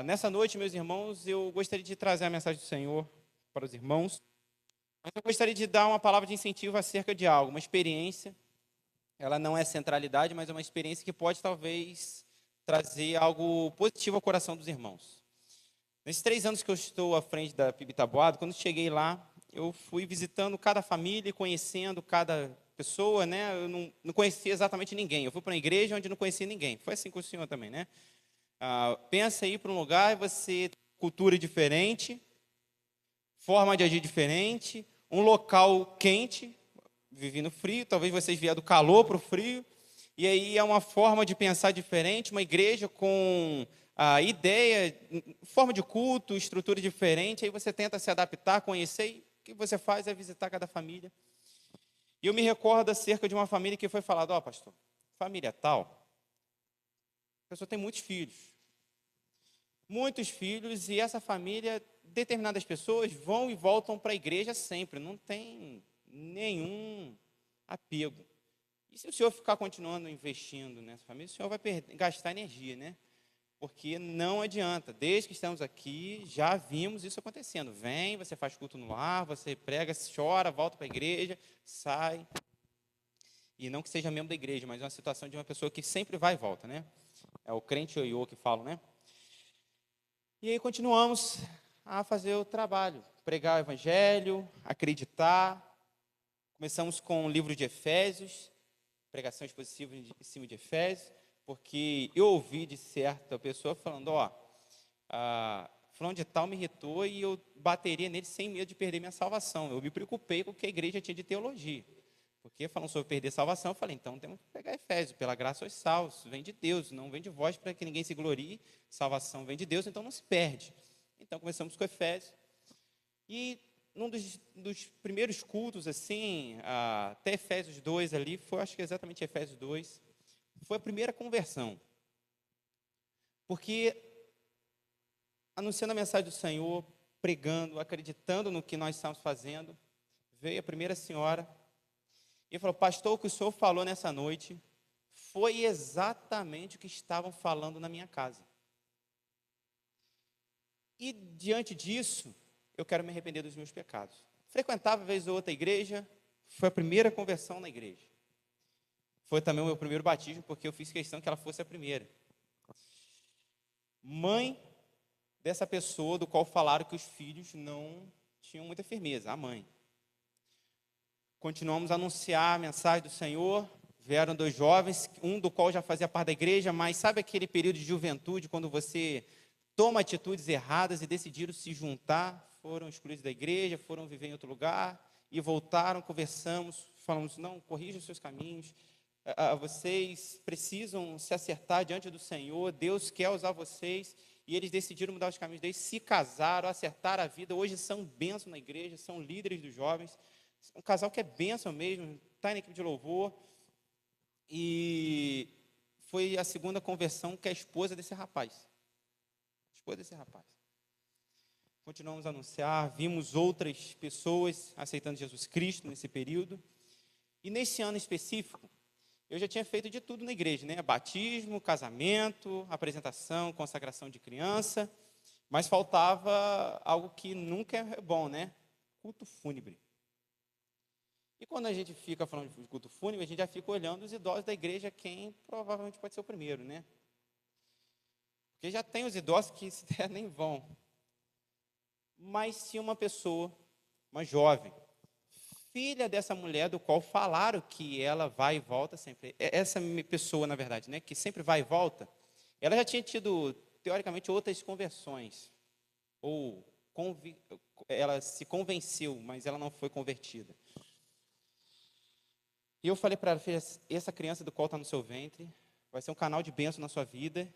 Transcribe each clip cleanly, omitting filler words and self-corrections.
Nessa noite, meus irmãos, eu gostaria de trazer a mensagem do Senhor para os irmãos, mas eu gostaria de dar uma palavra de incentivo acerca de algo, uma experiência. Ela não é centralidade, mas é uma experiência que pode, talvez, trazer algo positivo ao coração dos irmãos. Nesses 3 anos que eu estou à frente da PIB Taboado, quando cheguei lá, eu fui visitando cada família e conhecendo cada pessoa, né? Eu não conhecia exatamente ninguém. Eu fui para uma igreja onde não conhecia ninguém. Foi assim com o senhor também, né? Pensa em ir para um lugar e você tem cultura diferente, forma de agir diferente, um local quente, vivi no frio, talvez vocês vieram do calor para o frio, e aí é uma forma de pensar diferente, uma igreja com a ideia, forma de culto, estrutura diferente, aí você tenta se adaptar, conhecer, e o que você faz é visitar cada família. E eu me recordo acerca de uma família que foi falado, pastor, família tal, a pessoa tem muitos filhos, e essa família, determinadas pessoas vão e voltam para a igreja sempre, não tem nenhum apego. E se o senhor ficar continuando investindo nessa família, o senhor vai gastar energia, né? Porque não adianta, desde que estamos aqui, já vimos isso acontecendo. Vem, você faz culto no lar, você prega, chora, volta para a igreja, sai. E não que seja membro da igreja, mas é uma situação de uma pessoa que sempre vai e volta, né? É o crente ioiô que falam, né? E aí continuamos a fazer o trabalho, pregar o evangelho, acreditar. Começamos com o livro de Efésios, pregação expositiva em cima de Efésios, porque eu ouvi de certa pessoa falando, fulano de tal me irritou e eu bateria nele sem medo de perder minha salvação. Eu me preocupei com o que a igreja tinha de teologia. Porque falando sobre perder salvação, eu falei, então temos que pegar Efésios, pela graça sois salvos, vem de Deus, não vem de vós para que ninguém se glorie, salvação vem de Deus, então não se perde. Então começamos com Efésios, e num dos primeiros cultos, assim, até Efésios 2 ali, acho que exatamente Efésios 2, foi a primeira conversão. Porque anunciando a mensagem do Senhor, pregando, acreditando no que nós estamos fazendo, veio a primeira senhora, e falou, pastor, o que o senhor falou nessa noite foi exatamente o que estavam falando na minha casa. E diante disso, eu quero me arrepender dos meus pecados. Frequentava, vez ou outra, a igreja, foi a primeira conversão na igreja. Foi também o meu primeiro batismo, porque eu fiz questão que ela fosse a primeira. Mãe dessa pessoa do qual falaram que os filhos não tinham muita firmeza, a mãe. Continuamos a anunciar a mensagem do Senhor, vieram 2 jovens, um do qual já fazia parte da igreja, mas sabe aquele período de juventude, quando você toma atitudes erradas e decidiram se juntar, foram excluídos da igreja, foram viver em outro lugar, e voltaram, conversamos, falamos, não, corrijam os seus caminhos, vocês precisam se acertar diante do Senhor, Deus quer usar vocês, e eles decidiram mudar os caminhos deles, se casaram, acertaram a vida, hoje são bênçãos na igreja, são líderes dos jovens, um casal que é bênção mesmo, está na equipe de louvor, e foi a segunda conversão que é a esposa desse rapaz. Continuamos a anunciar, vimos outras pessoas aceitando Jesus Cristo nesse período, e nesse ano específico, eu já tinha feito de tudo na igreja, né? Batismo, casamento, apresentação, consagração de criança, mas faltava algo que nunca é bom, né? Culto fúnebre. E quando a gente fica falando de culto fúnebre, a gente já fica olhando os idosos da igreja, quem provavelmente pode ser o primeiro, né? Porque já tem os idosos que se der nem vão. Mas se uma pessoa, uma jovem, filha dessa mulher do qual falaram que ela vai e volta sempre, essa pessoa, na verdade, né, que sempre vai e volta, ela já tinha tido, teoricamente, outras conversões, ou ela se convenceu, mas ela não foi convertida. E eu falei para ela, filha, essa criança do qual está no seu ventre vai ser um canal de bênção na sua vida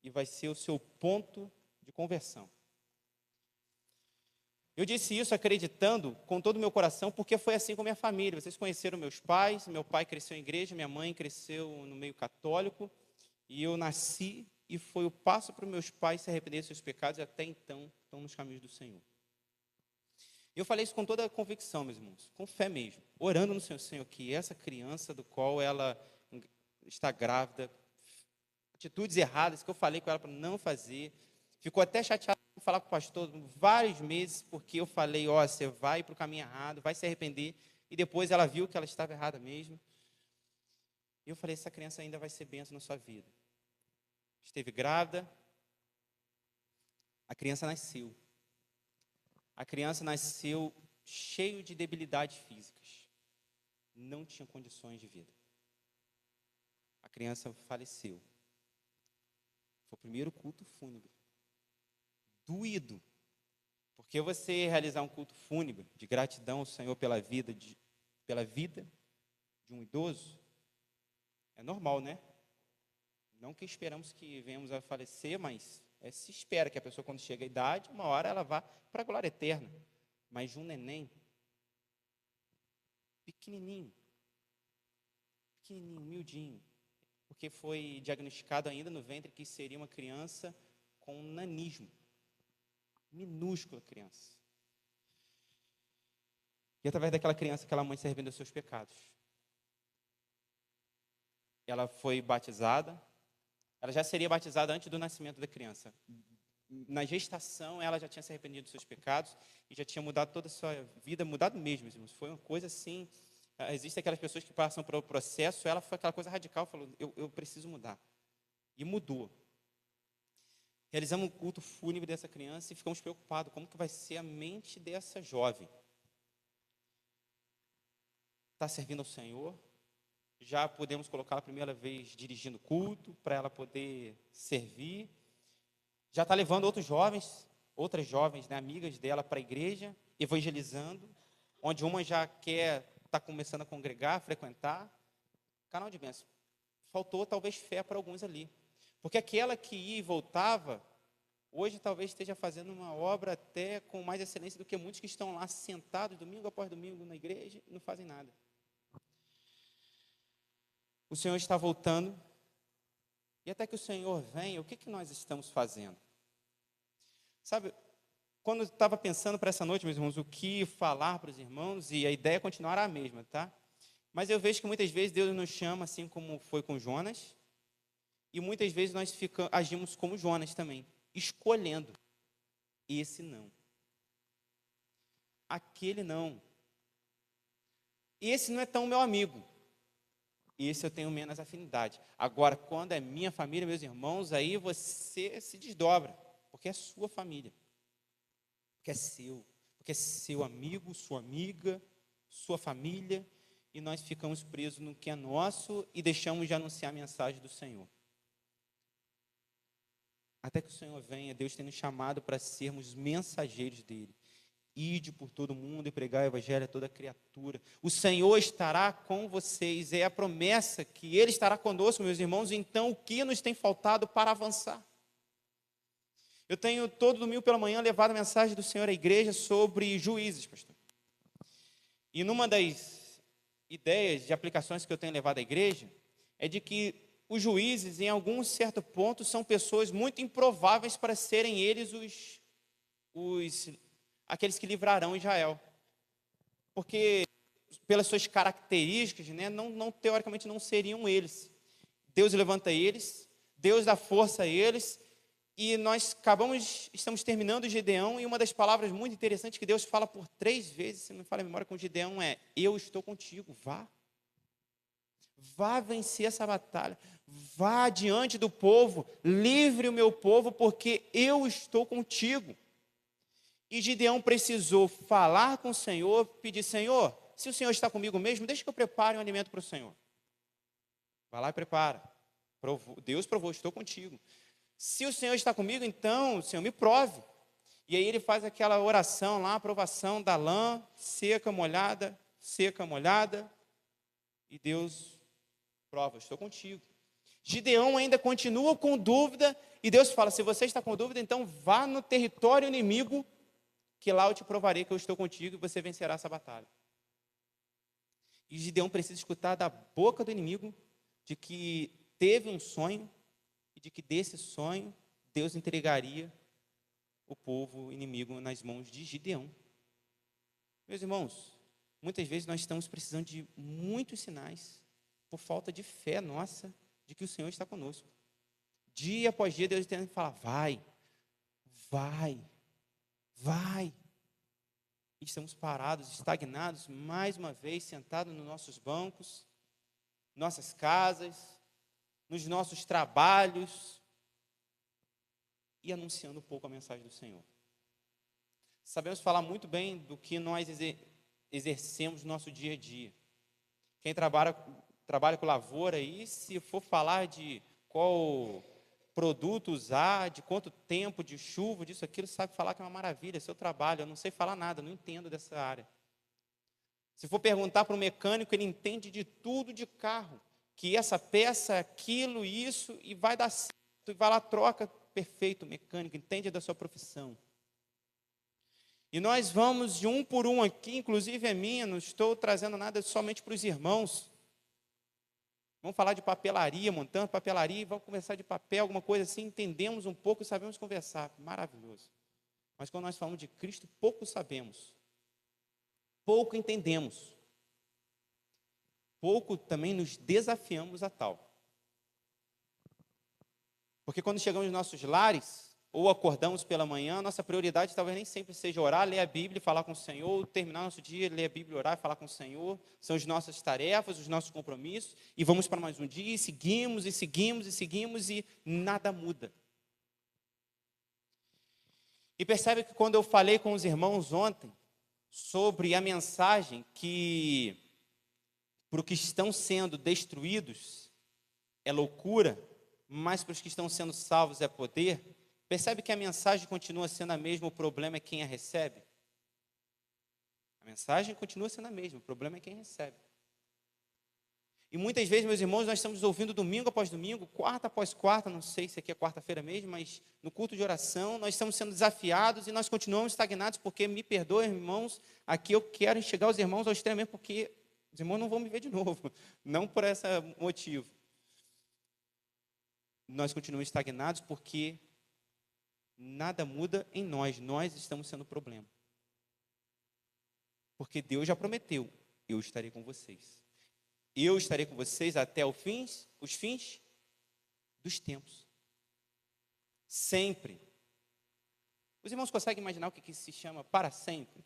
e vai ser o seu ponto de conversão. Eu disse isso acreditando com todo o meu coração, porque foi assim com minha família. Vocês conheceram meus pais, meu pai cresceu em igreja, minha mãe cresceu no meio católico, e eu nasci, e foi o passo para os meus pais se arrependerem dos seus pecados, e até então estão nos caminhos do Senhor. Eu falei isso com toda a convicção, meus irmãos, com fé mesmo, orando no Senhor, que essa criança do qual ela está grávida, atitudes erradas que eu falei com ela para não fazer, Ficou até chateada em falar com o pastor vários meses, porque eu falei, ó, você vai para o caminho errado, vai se arrepender. E depois ela viu que ela estava errada mesmo. E eu falei, essa criança ainda vai ser bênção na sua vida. Esteve grávida, a criança nasceu. A criança nasceu cheio de debilidades físicas. Não tinha condições de vida. A criança faleceu. Foi o primeiro culto fúnebre. Doído. Porque você realizar um culto fúnebre de gratidão ao Senhor pela vida de um idoso, é normal, né? Não que esperamos que venhamos a falecer, mas se espera que a pessoa, quando chega à idade, uma hora ela vá para a glória eterna. Mas de um neném, pequenininho, humildinho, porque foi diagnosticado ainda no ventre que seria uma criança com um nanismo. Minúscula criança. E através daquela criança, aquela mãe se arrependeu dos seus pecados. Ela foi batizada. Ela já seria batizada antes do nascimento da criança. Na gestação, ela já tinha se arrependido dos seus pecados e já tinha mudado toda a sua vida, mudado mesmo, irmãos. Foi uma coisa assim. Existem aquelas pessoas que passam por um processo, ela foi aquela coisa radical, falou, eu preciso mudar. E mudou. Realizamos um culto fúnebre dessa criança e ficamos preocupados, como que vai ser a mente dessa jovem? Está servindo ao Senhor? Já podemos colocar a primeira vez dirigindo culto, para ela poder servir. Já está levando outras jovens, né, amigas dela para a igreja, evangelizando, onde uma já está começando a congregar, a frequentar. Canal de bênção. Faltou talvez fé para alguns ali. Porque aquela que ia e voltava, hoje talvez esteja fazendo uma obra até com mais excelência do que muitos que estão lá sentados domingo após domingo na igreja e não fazem nada. O Senhor está voltando. E até que o Senhor venha, o que nós estamos fazendo? Sabe, quando eu estava pensando para essa noite, meus irmãos, o que falar para os irmãos, e a ideia continuará a mesma, tá? Mas eu vejo que muitas vezes Deus nos chama, assim como foi com Jonas, e muitas vezes nós agimos como Jonas também, escolhendo esse não. Aquele não. Esse não é tão meu amigo. Esse eu tenho menos afinidade. Agora, quando é minha família, meus irmãos, aí você se desdobra, porque é sua família. Porque é seu amigo, sua amiga, sua família, e nós ficamos presos no que é nosso e deixamos de anunciar a mensagem do Senhor. Até que o Senhor venha, Deus tem nos chamado para sermos mensageiros dele. Ide por todo mundo e pregar o evangelho a toda criatura. O Senhor estará com vocês. É a promessa que Ele estará conosco, meus irmãos. Então, o que nos tem faltado para avançar? Eu tenho todo domingo pela manhã levado a mensagem do Senhor à igreja sobre juízes, pastor. E numa das ideias de aplicações que eu tenho levado à igreja é de que os juízes, em algum certo ponto, são pessoas muito improváveis para serem eles aqueles que livrarão Israel. Porque, pelas suas características, né, teoricamente não seriam eles. Deus levanta eles, Deus dá força a eles, e nós estamos terminando Gideão, e uma das palavras muito interessantes que Deus fala por 3 vezes, se não me falha a memória, com Gideão é: eu estou contigo, vá. Vá vencer essa batalha, vá diante do povo, livre o meu povo, porque eu estou contigo. E Gideão precisou falar com o Senhor, pedir: Senhor, se o Senhor está comigo mesmo, deixa que eu prepare um alimento para o Senhor. Vai lá e prepara. Deus provou, estou contigo. Se o Senhor está comigo, então, Senhor, me prove. E aí ele faz aquela oração lá, a provação da lã, seca, molhada, e Deus prova, estou contigo. Gideão ainda continua com dúvida, e Deus fala: se você está com dúvida, então vá no território inimigo, que lá eu te provarei que eu estou contigo e você vencerá essa batalha. E Gideão precisa escutar da boca do inimigo de que teve um sonho e de que desse sonho Deus entregaria o povo inimigo nas mãos de Gideão. Meus irmãos, muitas vezes nós estamos precisando de muitos sinais por falta de fé nossa de que o Senhor está conosco. Dia após dia Deus tem que falar: vai, vai. E estamos parados, estagnados, mais uma vez, sentados nos nossos bancos, nossas casas, nos nossos trabalhos, e anunciando um pouco a mensagem do Senhor. Sabemos falar muito bem do que nós exercemos no nosso dia a dia. Quem trabalha com lavoura aí, se for falar de qual produto usar, de quanto tempo de chuva, disso, aquilo, sabe falar que é uma maravilha, é seu trabalho. Eu não sei falar nada, não entendo dessa área. Se for perguntar para um mecânico, ele entende de tudo de carro, que essa peça, aquilo, isso, e vai dar certo, e vai lá, troca, perfeito, mecânico, entende da sua profissão. E nós vamos de um por um aqui, inclusive é minha, não estou trazendo nada somente para os irmãos. Vamos falar de papelaria, montando papelaria, vamos conversar de papel, alguma coisa assim, entendemos um pouco e sabemos conversar. Maravilhoso. Mas quando nós falamos de Cristo, pouco sabemos. Pouco entendemos. Pouco também nos desafiamos a tal. Porque quando chegamos nos nossos lares, ou acordamos pela manhã, nossa prioridade talvez nem sempre seja orar, ler a Bíblia e falar com o Senhor, terminar nosso dia, ler a Bíblia, orar e falar com o Senhor. São as nossas tarefas, os nossos compromissos, e vamos para mais um dia, e seguimos, e seguimos, e seguimos, e nada muda. E percebe que quando eu falei com os irmãos ontem, sobre a mensagem que, para os que estão sendo destruídos, é loucura, mas para os que estão sendo salvos é poder. Percebe que a mensagem continua sendo a mesma, o problema é quem a recebe? A mensagem continua sendo a mesma, o problema é quem recebe. E muitas vezes, meus irmãos, nós estamos ouvindo domingo após domingo, quarta após quarta, não sei se aqui é quarta-feira mesmo, mas no culto de oração, nós estamos sendo desafiados e nós continuamos estagnados, porque, me perdoem, irmãos, aqui eu quero enxergar os irmãos ao extremo, porque os irmãos não vão me ver de novo, não por esse motivo. Nós continuamos estagnados porque nada muda em nós estamos sendo o problema. Porque Deus já prometeu, eu estarei com vocês. Eu estarei com vocês até os fins dos tempos. Sempre. Os irmãos conseguem imaginar o que se chama para sempre?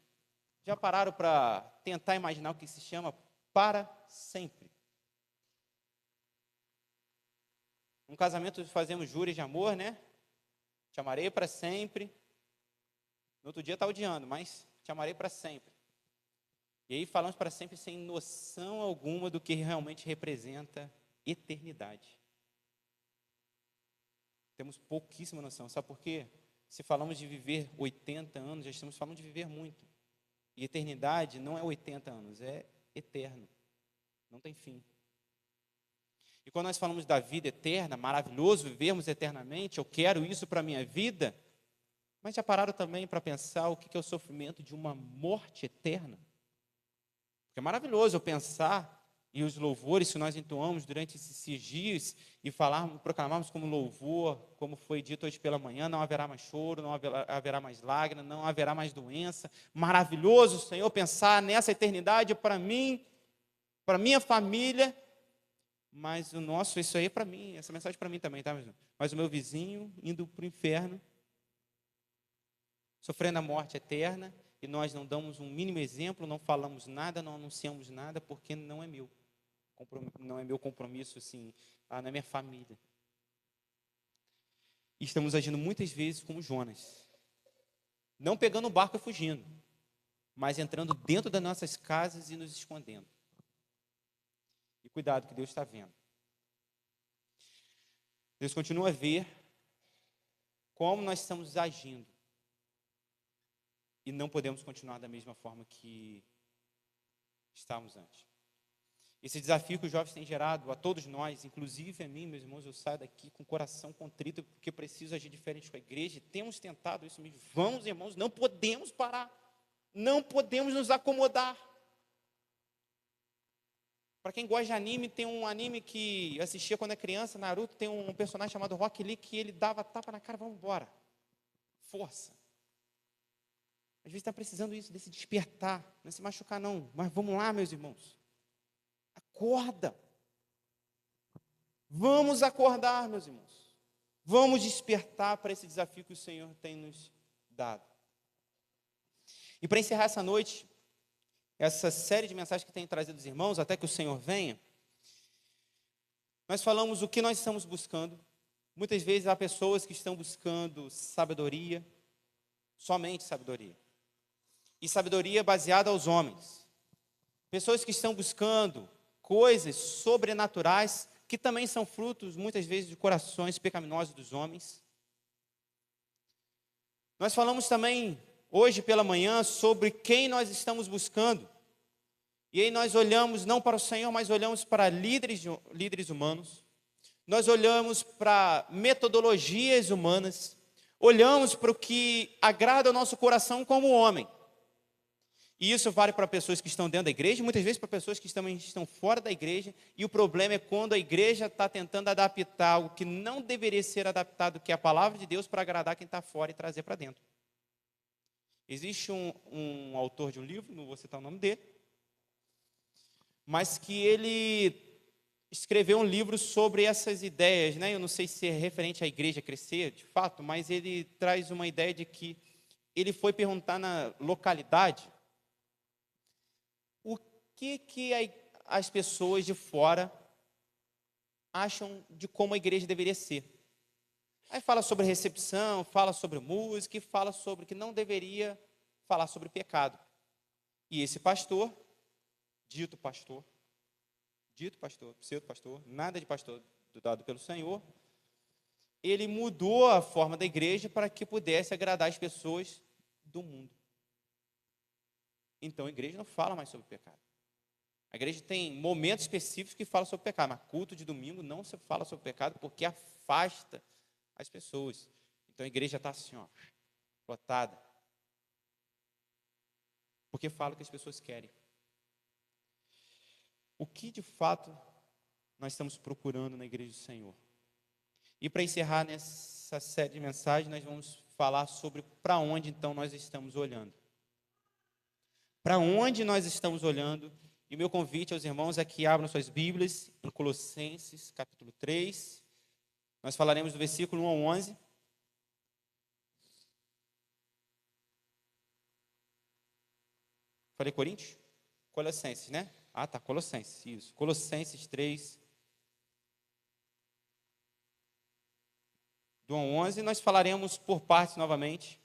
Já pararam para tentar imaginar o que se chama para sempre? Um casamento fazemos juras de amor, né? Te amarei para sempre. No outro dia está odiando, mas te amarei para sempre. E aí falamos para sempre sem noção alguma do que realmente representa eternidade. Temos pouquíssima noção. Sabe por quê? Se falamos de viver 80 anos, já estamos falando de viver muito. E eternidade não é 80 anos, é eterno. Não tem fim. E quando nós falamos da vida eterna, maravilhoso vivermos eternamente, eu quero isso para a minha vida, mas já pararam também para pensar o que é o sofrimento de uma morte eterna? Porque é maravilhoso eu pensar, e os louvores que nós entoamos durante esses dias, e proclamarmos como louvor, como foi dito hoje pela manhã, não haverá mais choro, não haverá mais lágrimas, não haverá mais doença. Maravilhoso, Senhor, pensar nessa eternidade para mim, para minha família. Mas isso aí é para mim, essa mensagem é para mim também, tá, mesmo? Mas o meu vizinho indo para o inferno, sofrendo a morte eterna, e nós não damos um mínimo exemplo, não falamos nada, não anunciamos nada, porque não é meu compromisso, assim, na minha família. E estamos agindo muitas vezes como Jonas, não pegando o barco e fugindo, mas entrando dentro das nossas casas e nos escondendo. E cuidado que Deus está vendo. Deus continua a ver como nós estamos agindo. E não podemos continuar da mesma forma que estávamos antes. Esse desafio que os jovens têm gerado a todos nós, inclusive a mim, meus irmãos, eu saio daqui com o coração contrito, porque preciso agir diferente com a igreja. Temos tentado isso mesmo. Vamos, irmãos, não podemos parar. Não podemos nos acomodar. Para quem gosta de anime, tem um anime que eu assistia quando era criança, Naruto, tem um personagem chamado Rock Lee, que ele dava tapa na cara, vamos embora. Força. Às vezes está precisando isso, desse despertar, não é se machucar não, mas vamos lá, meus irmãos. Acorda. Vamos acordar, meus irmãos. Vamos despertar para esse desafio que o Senhor tem nos dado. E para encerrar essa noite, essa série de mensagens que tenho trazido dos irmãos, até que o Senhor venha, nós falamos o que nós estamos buscando. Muitas vezes há pessoas que estão buscando sabedoria, somente sabedoria. E sabedoria baseada aos homens. Pessoas que estão buscando coisas sobrenaturais, que também são frutos, muitas vezes, de corações pecaminosos dos homens. Nós falamos também, hoje pela manhã, sobre quem nós estamos buscando. E aí nós olhamos não para o Senhor, mas olhamos para líderes humanos. Nós olhamos para metodologias humanas. Olhamos para o que agrada ao nosso coração como homem. E isso vale para pessoas que estão dentro da igreja, muitas vezes para pessoas que também estão fora da igreja. E o problema é quando a igreja está tentando adaptar algo que não deveria ser adaptado, que é a palavra de Deus, para agradar quem está fora e trazer para dentro. Existe um autor de um livro, não vou citar o nome dele, mas que ele escreveu um livro sobre essas ideias, né? Eu não sei se é referente à igreja crescer, de fato, mas ele traz uma ideia de que ele foi perguntar na localidade o que as pessoas de fora acham de como a igreja deveria ser. Aí fala sobre recepção, fala sobre música e fala sobre que não deveria falar sobre pecado. E esse pastor, dito pastor, pseudo-pastor, nada de pastor dado pelo Senhor, ele mudou a forma da igreja para que pudesse agradar as pessoas do mundo. Então a igreja não fala mais sobre pecado. A igreja tem momentos específicos que falam sobre pecado, mas culto de domingo não se fala sobre pecado porque afasta as pessoas. Então a igreja está assim, ó, lotada. Porque fala o que as pessoas querem. O que de fato nós estamos procurando na igreja do Senhor? E para encerrar nessa série de mensagens, nós vamos falar sobre para onde então nós estamos olhando. Para onde nós estamos olhando? E o meu convite aos irmãos é que abram suas Bíblias em Colossenses, capítulo 3. Nós falaremos do versículo 1 ao 11. Falei Coríntios? Colossenses, né? Ah, tá, Colossenses, isso. Colossenses 3, do 1 ao 11. Nós falaremos por partes novamente.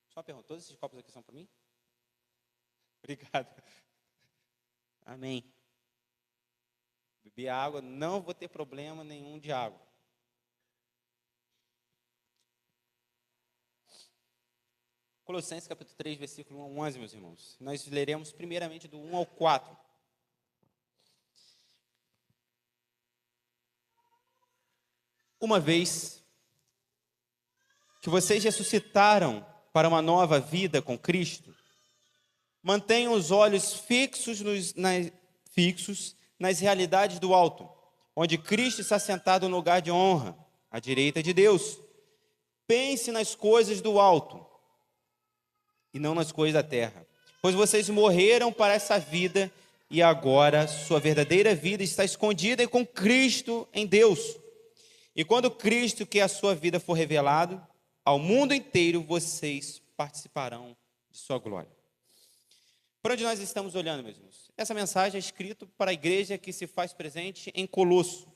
Só uma pergunta, todos esses copos aqui são para mim? Obrigado. Amém. Beber água, não vou ter problema nenhum de água. Colossenses capítulo 3, versículo 1 ao 11, meus irmãos. Nós leremos primeiramente do 1 ao 4. Uma vez que vocês ressuscitaram para uma nova vida com Cristo, mantenham os olhos fixos nas realidades do alto, onde Cristo está sentado no lugar de honra, à direita de Deus. Pense nas coisas do alto e não nas coisas da terra, pois vocês morreram para essa vida e agora sua verdadeira vida está escondida com Cristo em Deus. E quando Cristo, que é a sua vida, for revelado ao mundo inteiro, vocês participarão de sua glória. Para onde nós estamos olhando, meus irmãos? Essa mensagem é escrita para a igreja que se faz presente em Colosso.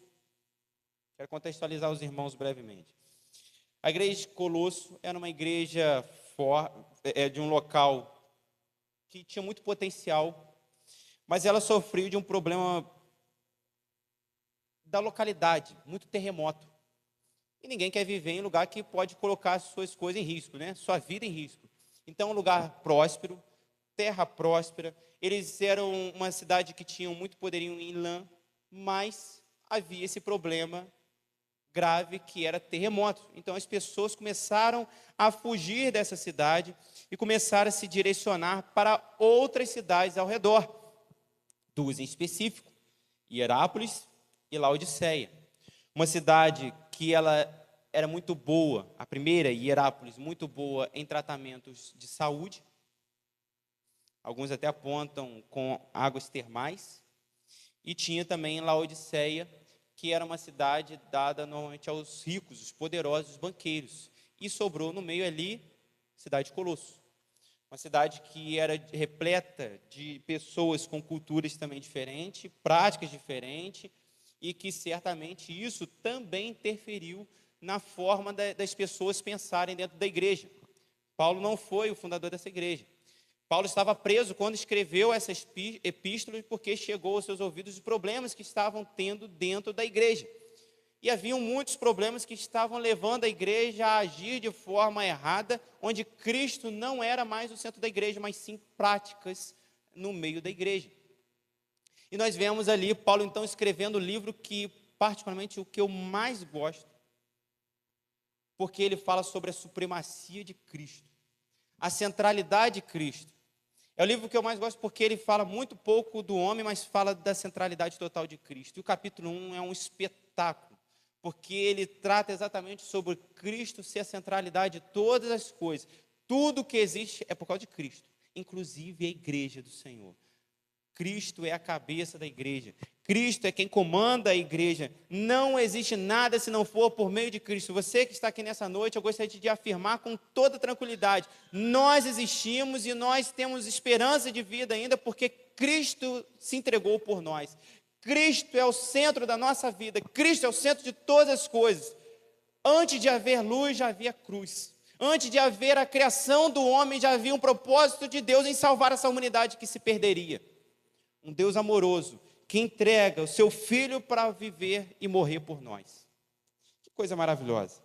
Quero contextualizar os irmãos brevemente. A igreja de Colosso era uma igreja de um local que tinha muito potencial, mas ela sofreu de um problema da localidade, muito terremoto. E ninguém quer viver em lugar que pode colocar suas coisas em risco, né? Sua vida em risco. Então, um lugar próspero, terra próspera. Eles eram uma cidade que tinha muito poderio em lã, mas havia esse problema grave que era terremoto. Então as pessoas começaram a fugir dessa cidade e começaram a se direcionar para outras cidades ao redor. Duas em específico, Hierápolis e Laodiceia. Uma cidade que ela era muito boa, a primeira, Hierápolis, muito boa em tratamentos de saúde. Alguns até apontam com águas termais. E tinha também Laodiceia, porque era uma cidade dada normalmente aos ricos, os poderosos, os banqueiros. E sobrou no meio ali a cidade de Colosso. Uma cidade que era repleta de pessoas com culturas também diferentes, práticas diferentes, e que certamente isso também interferiu na forma das pessoas pensarem dentro da igreja. Paulo não foi o fundador dessa igreja. Paulo estava preso quando escreveu essas epístolas, porque chegou aos seus ouvidos os problemas que estavam tendo dentro da igreja. E haviam muitos problemas que estavam levando a igreja a agir de forma errada, onde Cristo não era mais o centro da igreja, mas sim práticas no meio da igreja. E nós vemos ali Paulo então escrevendo o livro que, particularmente, o que eu mais gosto, porque ele fala sobre a supremacia de Cristo, a centralidade de Cristo. É o livro que eu mais gosto porque ele fala muito pouco do homem, mas fala da centralidade total de Cristo. E o capítulo 1 é um espetáculo, porque ele trata exatamente sobre Cristo ser a centralidade de todas as coisas. Tudo que existe é por causa de Cristo, inclusive a igreja do Senhor. Cristo é a cabeça da igreja. Cristo é quem comanda a igreja. Não existe nada se não for por meio de Cristo. Você que está aqui nessa noite, eu gostaria de afirmar com toda tranquilidade: nós existimos e nós temos esperança de vida ainda porque Cristo se entregou por nós. Cristo é o centro da nossa vida. Cristo é o centro de todas as coisas. Antes de haver luz, já havia cruz. Antes de haver a criação do homem, já havia um propósito de Deus em salvar essa humanidade que se perderia. Um Deus amoroso, que entrega o seu Filho para viver e morrer por nós. Que coisa maravilhosa.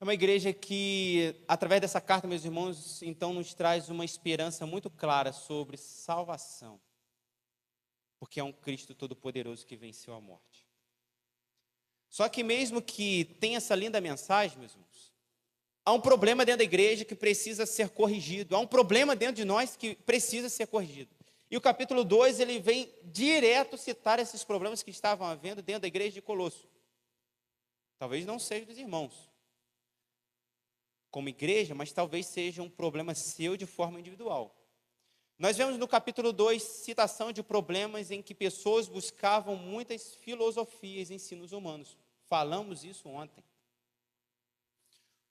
É uma igreja que, através dessa carta, meus irmãos, então nos traz uma esperança muito clara sobre salvação. Porque é um Cristo todo-poderoso que venceu a morte. Só que mesmo que tenha essa linda mensagem, meus irmãos, há um problema dentro da igreja que precisa ser corrigido. Há um problema dentro de nós que precisa ser corrigido. E o capítulo 2, ele vem direto citar esses problemas que estavam havendo dentro da igreja de Colosso. Talvez não seja dos irmãos, como igreja, mas talvez seja um problema seu de forma individual. Nós vemos no capítulo 2 citação de problemas em que pessoas buscavam muitas filosofias e ensinos humanos. Falamos isso ontem.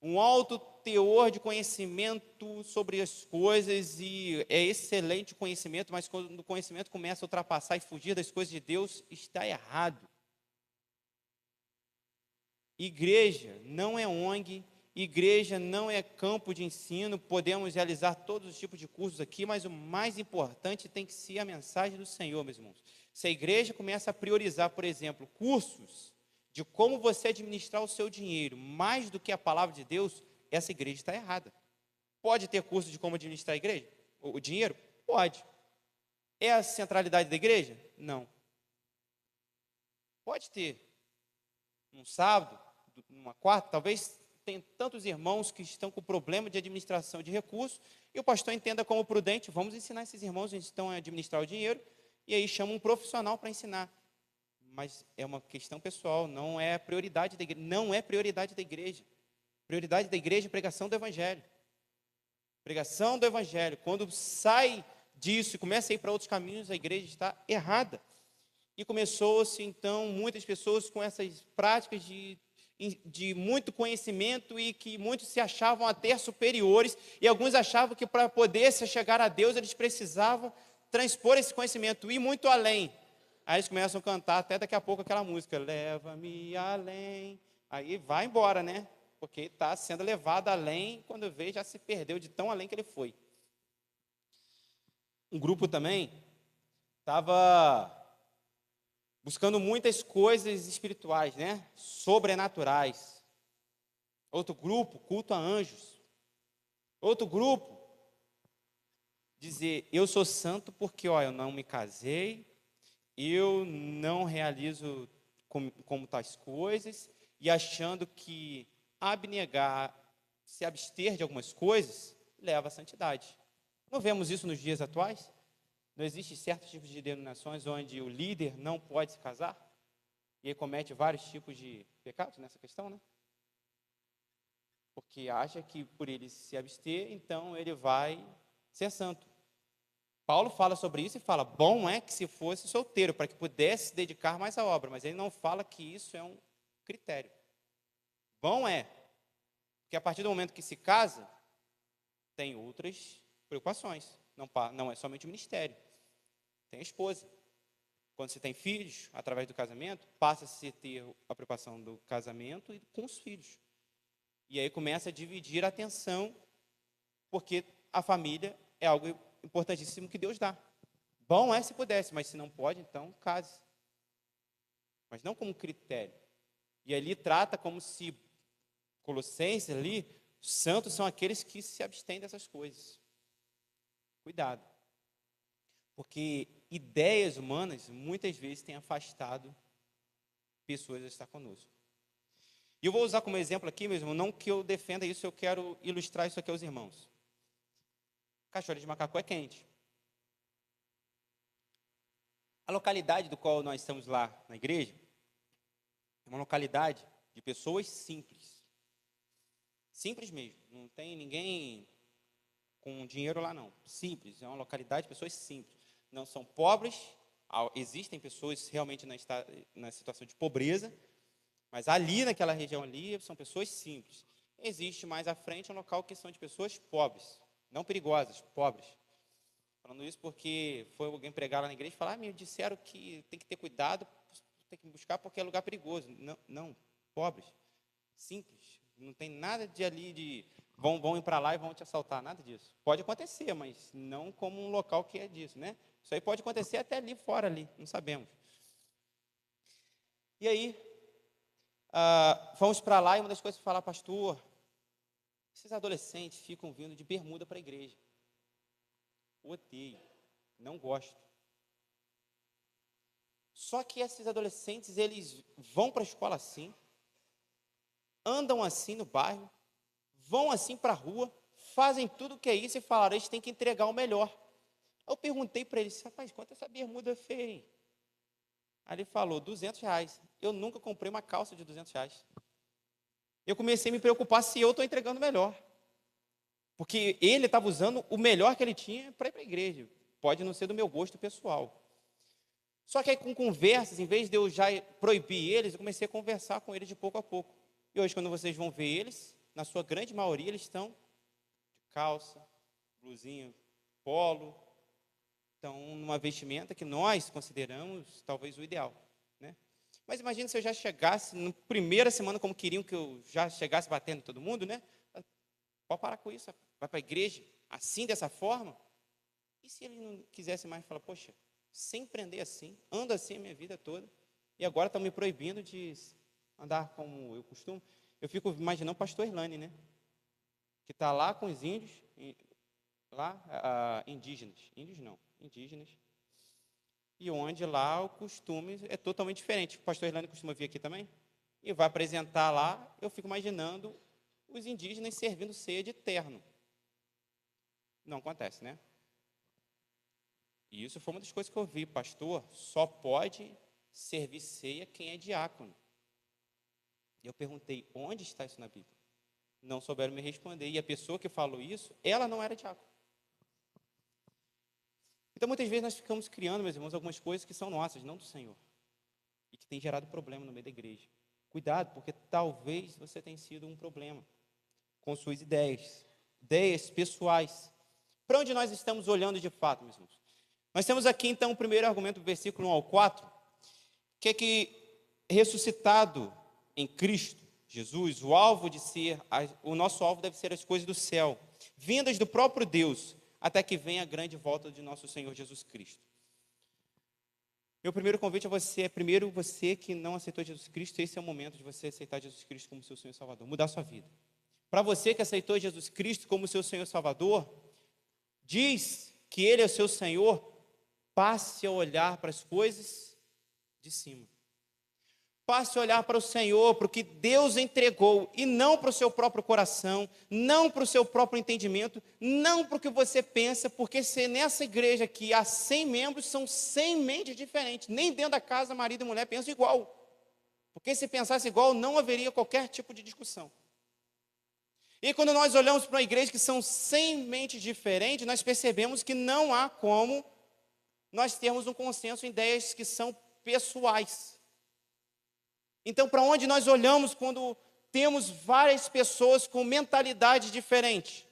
Um alto teor de conhecimento sobre as coisas, e é excelente conhecimento, mas quando o conhecimento começa a ultrapassar e fugir das coisas de Deus, está errado. Igreja não é ONG, igreja não é campo de ensino, podemos realizar todos os tipos de cursos aqui, mas o mais importante tem que ser a mensagem do Senhor, meus irmãos. Se a igreja começa a priorizar, por exemplo, cursos de como você administrar o seu dinheiro, mais do que a palavra de Deus, essa igreja está errada. Pode ter curso de como administrar a igreja? O dinheiro? Pode. É a centralidade da igreja? Não. Pode ter. Num sábado, numa quarta, talvez tem tantos irmãos que estão com problema de administração de recursos, e o pastor entenda como prudente: vamos ensinar esses irmãos que estão a administrar o dinheiro, e aí chama um profissional para ensinar. Mas é uma questão pessoal, não é prioridade da igreja. Não é prioridade da igreja. Prioridade da igreja é pregação do evangelho. Pregação do evangelho. Quando sai disso e começa a ir para outros caminhos, a igreja está errada. E começou-se então muitas pessoas com essas práticas de muito conhecimento, e que muitos se achavam até superiores, e alguns achavam que para poder se chegar a Deus eles precisavam transpor esse conhecimento, ir muito além. Aí eles começam a cantar até daqui a pouco aquela música: leva-me além. Aí vai embora, né? Porque está sendo levado além, quando vê já se perdeu de tão além que ele foi. Um grupo também estava buscando muitas coisas espirituais, né? Sobrenaturais. Outro grupo, culto a anjos. Outro grupo, dizer: eu sou santo porque, ó, eu não me casei, eu não realizo como tais coisas, e achando que abnegar, se abster de algumas coisas, leva à santidade. Não vemos isso nos dias atuais? Não existe certos tipos de denominações onde o líder não pode se casar? E ele comete vários tipos de pecados nessa questão, né? Porque acha que por ele se abster, então ele vai ser santo. Paulo fala sobre isso e fala, bom é que se fosse solteiro, para que pudesse se dedicar mais à obra, mas ele não fala que isso é um critério. Bom é, porque a partir do momento que se casa, tem outras preocupações, não é somente o ministério, tem a esposa. Quando se tem filhos, através do casamento, passa-se a ter a preocupação do casamento e com os filhos. E aí começa a dividir a atenção, porque a família é algo importantíssimo que Deus dá. Bom é se pudesse, mas se não pode, então case. Mas não como critério. E ali trata como se, Colossenses ali, os santos são aqueles que se abstêm dessas coisas. Cuidado. Porque ideias humanas, muitas vezes, têm afastado pessoas a estar conosco. E eu vou usar como exemplo aqui mesmo, não que eu defenda isso, eu quero ilustrar isso aqui aos irmãos. Cachoeira de Macacu é quente. A localidade do qual nós estamos lá na igreja é uma localidade de pessoas simples. Simples mesmo. Não tem ninguém com dinheiro lá, não. Simples. É uma localidade de pessoas simples. Não são pobres. Existem pessoas realmente na situação de pobreza. Mas ali, naquela região ali, são pessoas simples. Existe mais à frente um local que são de pessoas pobres. Não perigosas, pobres. Falando isso porque foi alguém pregar lá na igreja e falar, me disseram que tem que ter cuidado, tem que buscar porque é lugar perigoso. Não, pobres, simples. Não tem nada de ali de vão ir para lá e vão te assaltar, nada disso. Pode acontecer, mas não como um local que é disso, né? Isso aí pode acontecer até ali fora, ali, não sabemos. E aí, fomos para lá e uma das coisas que falar, pastor, esses adolescentes ficam vindo de bermuda para a igreja. Odeio, não gosto. Só que esses adolescentes, eles vão para a escola assim, andam assim no bairro, vão assim para a rua, fazem tudo o que é isso e falaram, eles têm que entregar o melhor. Eu perguntei para eles, rapaz, quanto essa bermuda feia aí? Aí ele falou, R$200. Eu nunca comprei uma calça de R$200. Eu comecei a me preocupar se eu estou entregando o melhor. Porque ele estava usando o melhor que ele tinha para ir para a igreja. Pode não ser do meu gosto pessoal. Só que aí com conversas, em vez de eu já proibir eles, eu comecei a conversar com eles de pouco a pouco. E hoje, quando vocês vão ver eles, na sua grande maioria, eles estão de calça, blusinha, polo. Estão numa vestimenta que nós consideramos talvez o ideal. Né? Mas imagine se eu já chegasse, na primeira semana, como queriam que eu já chegasse batendo todo mundo, né? Pode parar com isso, vai para a igreja assim, dessa forma. E se ele não quisesse mais falar, poxa, sem prender assim, ando assim a minha vida toda, e agora estão me proibindo de andar como eu costumo. Eu fico imaginando o pastor Irlane, né? Que está lá com os índios, lá indígenas, e onde lá o costume é totalmente diferente. O pastor Irlane costuma vir aqui também, e vai apresentar lá, eu fico imaginando os indígenas servindo ceia de terno. Não acontece, né? E isso foi uma das coisas que eu vi, pastor, só pode servir ceia quem é diácono. E eu perguntei, onde está isso na Bíblia? Não souberam me responder. E a pessoa que falou isso, ela não era diácono. Então, muitas vezes nós ficamos criando, meus irmãos, algumas coisas que são nossas, não do Senhor. E que tem gerado problema no meio da igreja. Cuidado, porque talvez você tenha sido um problema com suas ideias pessoais. Para onde nós estamos olhando de fato, meus irmãos? Nós temos aqui, então, o primeiro argumento do versículo 1 ao 4, que é que ressuscitado em Cristo Jesus, o nosso alvo deve ser as coisas do céu, vindas do próprio Deus, até que venha a grande volta de nosso Senhor Jesus Cristo. Meu primeiro convite a você é, primeiro, você que não aceitou Jesus Cristo, esse é o momento de você aceitar Jesus Cristo como seu Senhor e Salvador, mudar a sua vida. Para você que aceitou Jesus Cristo como seu Senhor e Salvador, diz que Ele é o seu Senhor, passe a olhar para as coisas de cima. Passe a olhar para o Senhor, para o que Deus entregou, e não para o seu próprio coração, não para o seu próprio entendimento, não para o que você pensa, porque se nessa igreja aqui há 100 membros, são 100 mentes diferentes. Nem dentro da casa, marido e mulher pensam igual. Porque se pensasse igual, não haveria qualquer tipo de discussão. E quando nós olhamos para uma igreja que são 100 mentes diferentes, nós percebemos que não há como nós termos um consenso em ideias que são pessoais. Então, para onde nós olhamos quando temos várias pessoas com mentalidade diferente?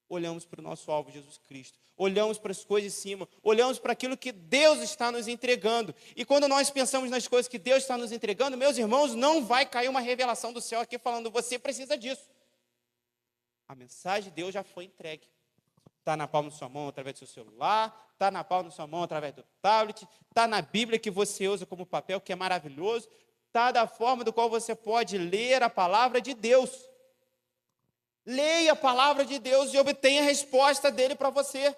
Olhamos para o nosso alvo, Jesus Cristo. Olhamos para as coisas de cima. Olhamos para aquilo que Deus está nos entregando. E quando nós pensamos nas coisas que Deus está nos entregando, meus irmãos, não vai cair uma revelação do céu aqui falando, você precisa disso. A mensagem de Deus já foi entregue. Está na palma da sua mão através do seu celular, está na palma da sua mão através do tablet, está na Bíblia que você usa como papel, que é maravilhoso, está da forma do qual você pode ler a palavra de Deus. Leia a palavra de Deus e obtenha a resposta dele para você.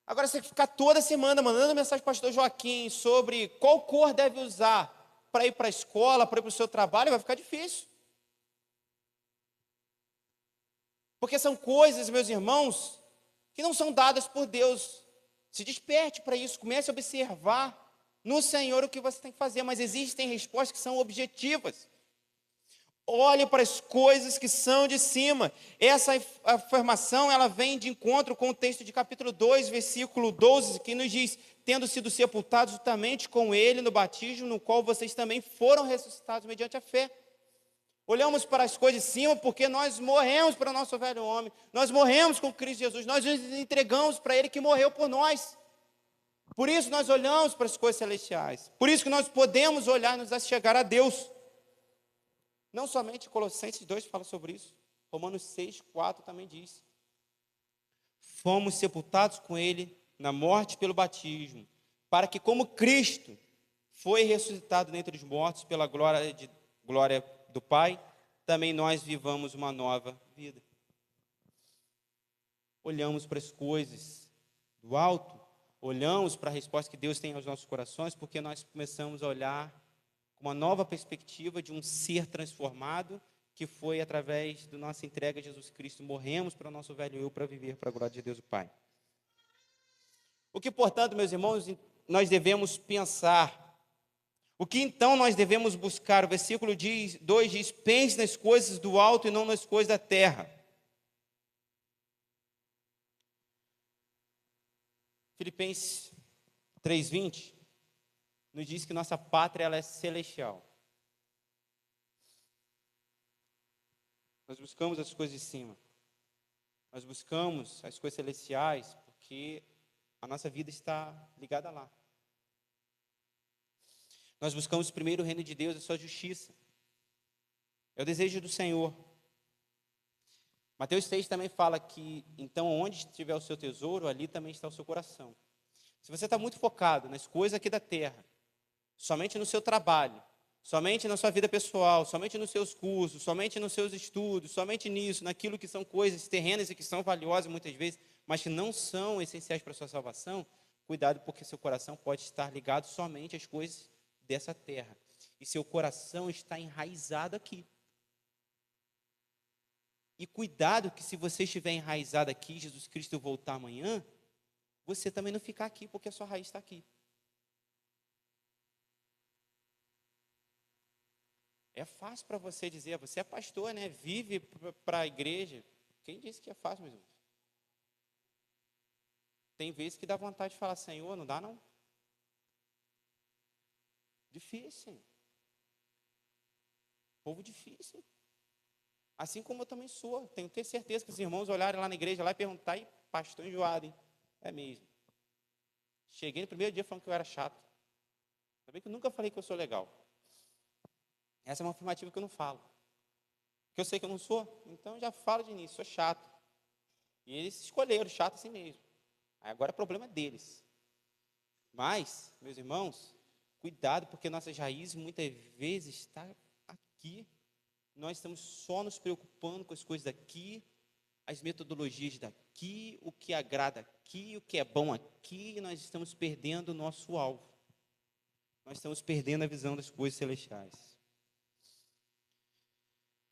Agora, você ficar toda semana mandando mensagem para o pastor Joaquim sobre qual cor deve usar para ir para a escola, para ir para o seu trabalho, vai ficar difícil. Porque são coisas, meus irmãos, que não são dadas por Deus. Se desperte para isso, comece a observar no Senhor o que você tem que fazer, mas existem respostas que são objetivas. Olhe para as coisas que são de cima. Essa afirmação, ela vem de encontro com o texto de capítulo 2, versículo 12, que nos diz, tendo sido sepultados juntamente com ele no batismo, no qual vocês também foram ressuscitados mediante a fé. Olhamos para as coisas de cima porque nós morremos para o nosso velho homem. Nós morremos com Cristo Jesus. Nós nos entregamos para Ele que morreu por nós. Por isso nós olhamos para as coisas celestiais. Por isso que nós podemos olhar e nos achegar a Deus. Não somente Colossenses 2 fala sobre isso. Romanos 6, 4 também diz. Fomos sepultados com Ele na morte pelo batismo, para que como Cristo foi ressuscitado dentre os mortos pela glória do Pai, também nós vivamos uma nova vida. Olhamos para as coisas do alto, olhamos para a resposta que Deus tem aos nossos corações, porque nós começamos a olhar com uma nova perspectiva de um ser transformado, que foi através da nossa entrega a Jesus Cristo. Morremos para o nosso velho eu, para viver para a glória de Deus o Pai. O que, portanto, meus irmãos, nós devemos pensar? O que então nós devemos buscar? O versículo 2 diz, pense nas coisas do alto e não nas coisas da terra. Filipenses 3:20 nos diz que nossa pátria ela é celestial. Nós buscamos as coisas de cima. Nós buscamos as coisas celestiais porque a nossa vida está ligada lá. Nós buscamos primeiro o reino de Deus e a sua justiça. É o desejo do Senhor. Mateus 6 também fala que, então, onde estiver o seu tesouro, ali também está o seu coração. Se você está muito focado nas coisas aqui da terra, somente no seu trabalho, somente na sua vida pessoal, somente nos seus cursos, somente nos seus estudos, somente nisso, naquilo que são coisas terrenas e que são valiosas muitas vezes, mas que não são essenciais para a sua salvação, cuidado, porque seu coração pode estar ligado somente às coisas dessa terra. E seu coração está enraizado aqui. E cuidado que se você estiver enraizado aqui, Jesus Cristo voltar amanhã, você também não ficar aqui, porque a sua raiz está aqui. É fácil para você dizer, você é pastor, né? Vive para a igreja. Quem disse que é fácil, meus irmãos? Tem vezes que dá vontade de falar, Senhor, não dá não. Difícil. Povo difícil. Assim como eu também sou. Tenho que ter certeza que os irmãos olharem lá na igreja lá e perguntarem, pastor enjoado, hein? É mesmo. Cheguei no primeiro dia falando que eu era chato. Ainda bem que eu nunca falei que eu sou legal. Essa é uma afirmativa que eu não falo. Porque eu sei que eu não sou, então eu já falo de início, sou chato. E eles escolheram, chato assim mesmo. Aí agora o problema é deles. Mas, meus irmãos, cuidado, porque nossas raízes muitas vezes estão aqui. Nós estamos só nos preocupando com as coisas daqui, as metodologias daqui, o que agrada aqui, o que é bom aqui, e nós estamos perdendo o nosso alvo. Nós estamos perdendo a visão das coisas celestiais.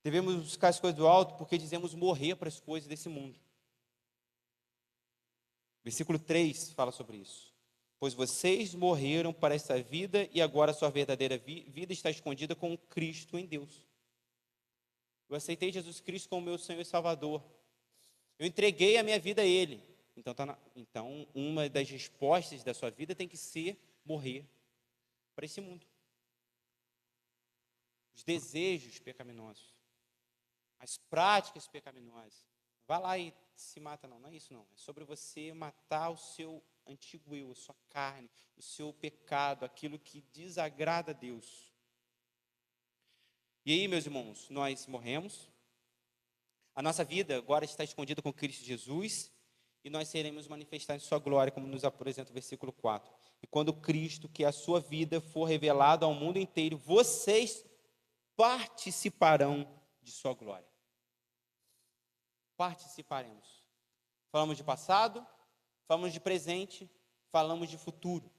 Devemos buscar as coisas do alto porque dizemos morrer para as coisas desse mundo. Versículo 3 fala sobre isso. Pois vocês morreram para essa vida e agora a sua verdadeira vida está escondida com Cristo em Deus. Eu aceitei Jesus Cristo como meu Senhor e Salvador. Eu entreguei a minha vida a Ele. Então, uma das respostas da sua vida tem que ser morrer para esse mundo. Os desejos pecaminosos, as práticas pecaminosas. Vá lá e se mata, não é isso não. É sobre você matar o seu antigo eu, a sua carne, o seu pecado, aquilo que desagrada a Deus. E aí, meus irmãos, nós morremos. A nossa vida agora está escondida com Cristo Jesus e nós seremos manifestados em sua glória, como nos apresenta o versículo 4. E quando Cristo, que é a sua vida, for revelado ao mundo inteiro, vocês participarão de sua glória. Participaremos. Falamos de passado, falamos de presente, falamos de futuro.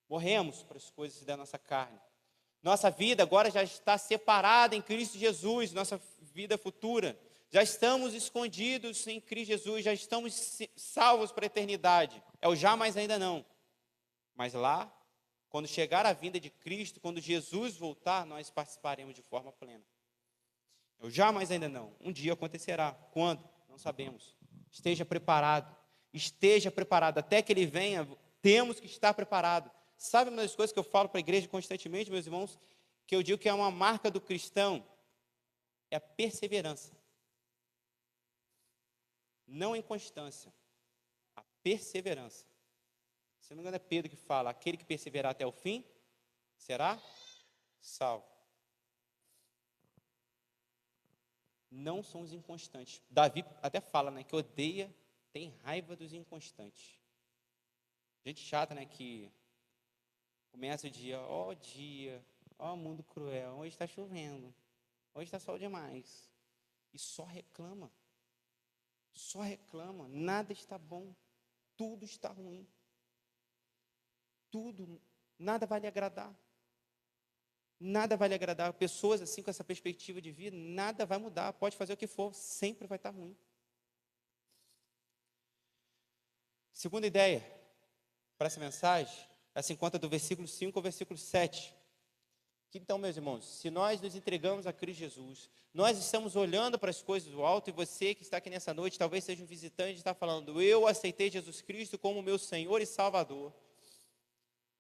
Morremos para as coisas da nossa carne. Nossa vida agora já está separada em Cristo Jesus, nossa vida futura. Já estamos escondidos em Cristo Jesus, já estamos salvos para a eternidade. É o já, mas ainda não. Mas lá, quando chegar a vinda de Cristo, quando Jesus voltar, nós participaremos de forma plena. É o já, mas ainda não. Um dia acontecerá. Quando? Não sabemos. Esteja preparado. Esteja preparado. Até que Ele venha, temos que estar preparado. Sabe uma das coisas que eu falo para a igreja constantemente, meus irmãos? Que eu digo que é uma marca do cristão? É a perseverança. Não a inconstância. A perseverança. Se não me engano é Pedro que fala, aquele que perseverar até o fim, será salvo. Não são os inconstantes. Davi até fala, né, que odeia, tem raiva dos inconstantes. Gente chata, né, que começa o dia, ó mundo cruel, hoje está chovendo, hoje está sol demais. E só reclama, nada está bom, tudo está ruim. Tudo, nada vai lhe agradar. Nada vai lhe agradar. Pessoas assim com essa perspectiva de vida, nada vai mudar. Pode fazer o que for, sempre vai estar ruim. Segunda ideia para essa mensagem, essa encontra do versículo 5 ao versículo 7. Que então, meus irmãos, se nós nos entregamos a Cristo Jesus, nós estamos olhando para as coisas do alto, e você que está aqui nessa noite, talvez seja um visitante, está falando, eu aceitei Jesus Cristo como meu Senhor e Salvador.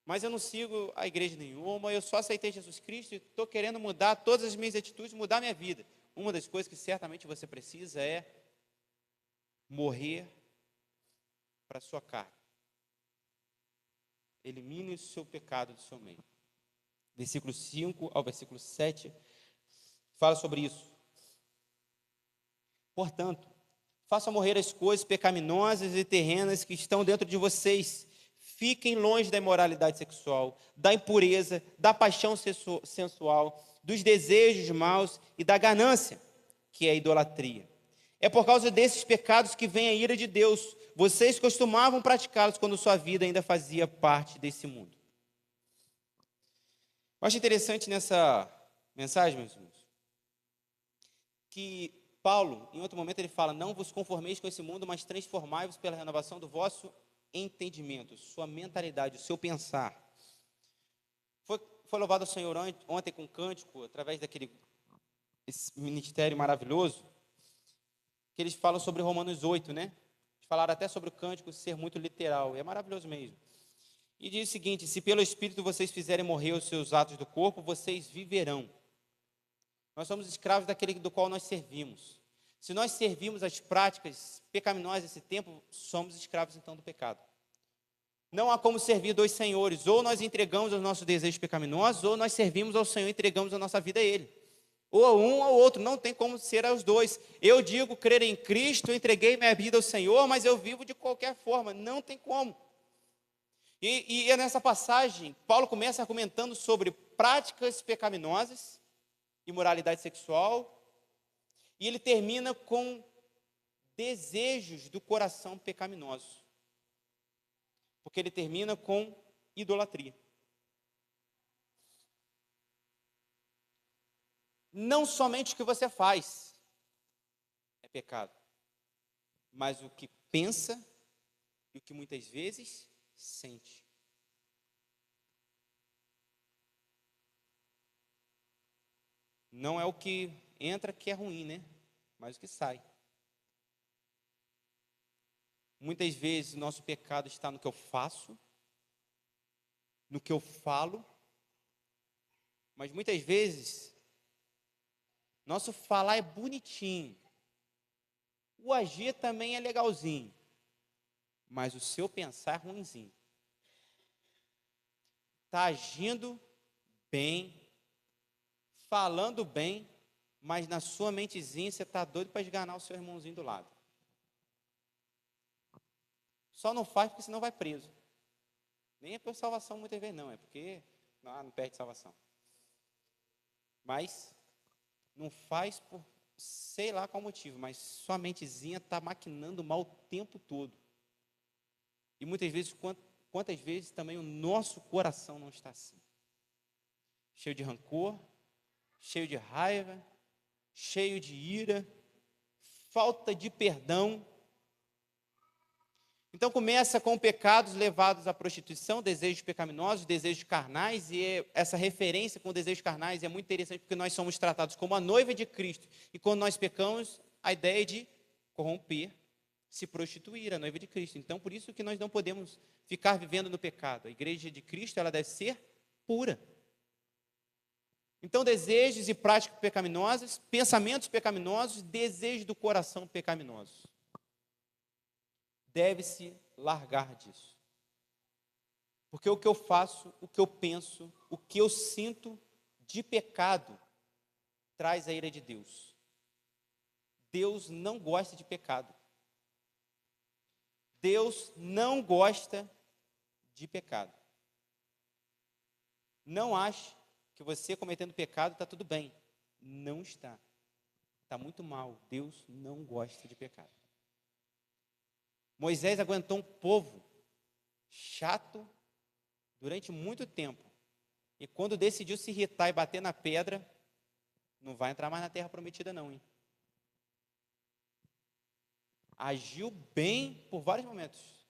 Mas eu não sigo a igreja nenhuma, eu só aceitei Jesus Cristo e estou querendo mudar todas as minhas atitudes, mudar minha vida. Uma das coisas que certamente você precisa é morrer para a sua carne. Elimine o seu pecado do seu meio. Versículo 5 ao versículo 7 fala sobre isso. Portanto, façam morrer as coisas pecaminosas e terrenas que estão dentro de vocês. Fiquem longe da imoralidade sexual, da impureza, da paixão sensual, dos desejos maus e da ganância, que é a idolatria. É por causa desses pecados que vem a ira de Deus. Vocês costumavam praticá-los quando sua vida ainda fazia parte desse mundo. Eu acho interessante nessa mensagem, meus irmãos, que Paulo, em outro momento, ele fala, não vos conformeis com esse mundo, mas transformai-vos pela renovação do vosso entendimento, sua mentalidade, o seu pensar. Foi louvado ao Senhor ontem com um cântico, através esse ministério maravilhoso, que eles falam sobre Romanos 8, né? Eles falaram até sobre o cântico ser muito literal, e é maravilhoso mesmo. E diz o seguinte, se pelo Espírito vocês fizerem morrer os seus atos do corpo, vocês viverão. Nós somos escravos daquele do qual nós servimos. Se nós servimos as práticas pecaminosas desse tempo, somos escravos então do pecado. Não há como servir dois senhores. Ou nós entregamos os nossos desejos pecaminosos, ou nós servimos ao Senhor e entregamos a nossa vida a Ele. Ou a um ou ao outro, não tem como ser aos dois. Eu digo crer em Cristo, eu entreguei minha vida ao Senhor, mas eu vivo de qualquer forma, não tem como. E nessa passagem, Paulo começa argumentando sobre práticas pecaminosas, imoralidade sexual, e ele termina com desejos do coração pecaminoso. Porque ele termina com idolatria. Não somente o que você faz é pecado, mas o que pensa e o que muitas vezes sente. Não é o que entra que é ruim, né? Mas o que sai. Muitas vezes o nosso pecado está no que eu faço, no que eu falo, mas muitas vezes nosso falar é bonitinho, o agir também é legalzinho, mas o seu pensar é ruinzinho. Está agindo bem, falando bem, mas na sua mentezinha você está doido para esganar o seu irmãozinho do lado. Só não faz porque senão vai preso. Nem é por salvação muitas vezes não, é porque não perde salvação. Mas não faz por sei lá qual motivo, mas sua mentezinha está maquinando mal o tempo todo. E muitas vezes, quantas vezes também o nosso coração não está assim? Cheio de rancor, cheio de raiva, cheio de ira, falta de perdão. Então começa com pecados levados à prostituição, desejos pecaminosos, desejos carnais, e essa referência com desejos carnais é muito interessante porque nós somos tratados como a noiva de Cristo, e quando nós pecamos, a ideia é de corromper, se prostituir, a noiva de Cristo. Então por isso que nós não podemos ficar vivendo no pecado. A igreja de Cristo, ela deve ser pura. Então desejos e práticas pecaminosas, pensamentos pecaminosos, desejos do coração pecaminosos. Deve-se largar disso. Porque o que eu faço, o que eu penso, o que eu sinto de pecado, traz a ira de Deus. Deus não gosta de pecado. Deus não gosta de pecado. Não ache que você cometendo pecado está tudo bem. Não está. Está muito mal. Deus não gosta de pecado. Moisés aguentou um povo chato durante muito tempo. E quando decidiu se irritar e bater na pedra, não vai entrar mais na terra prometida não, hein? Agiu bem por vários momentos.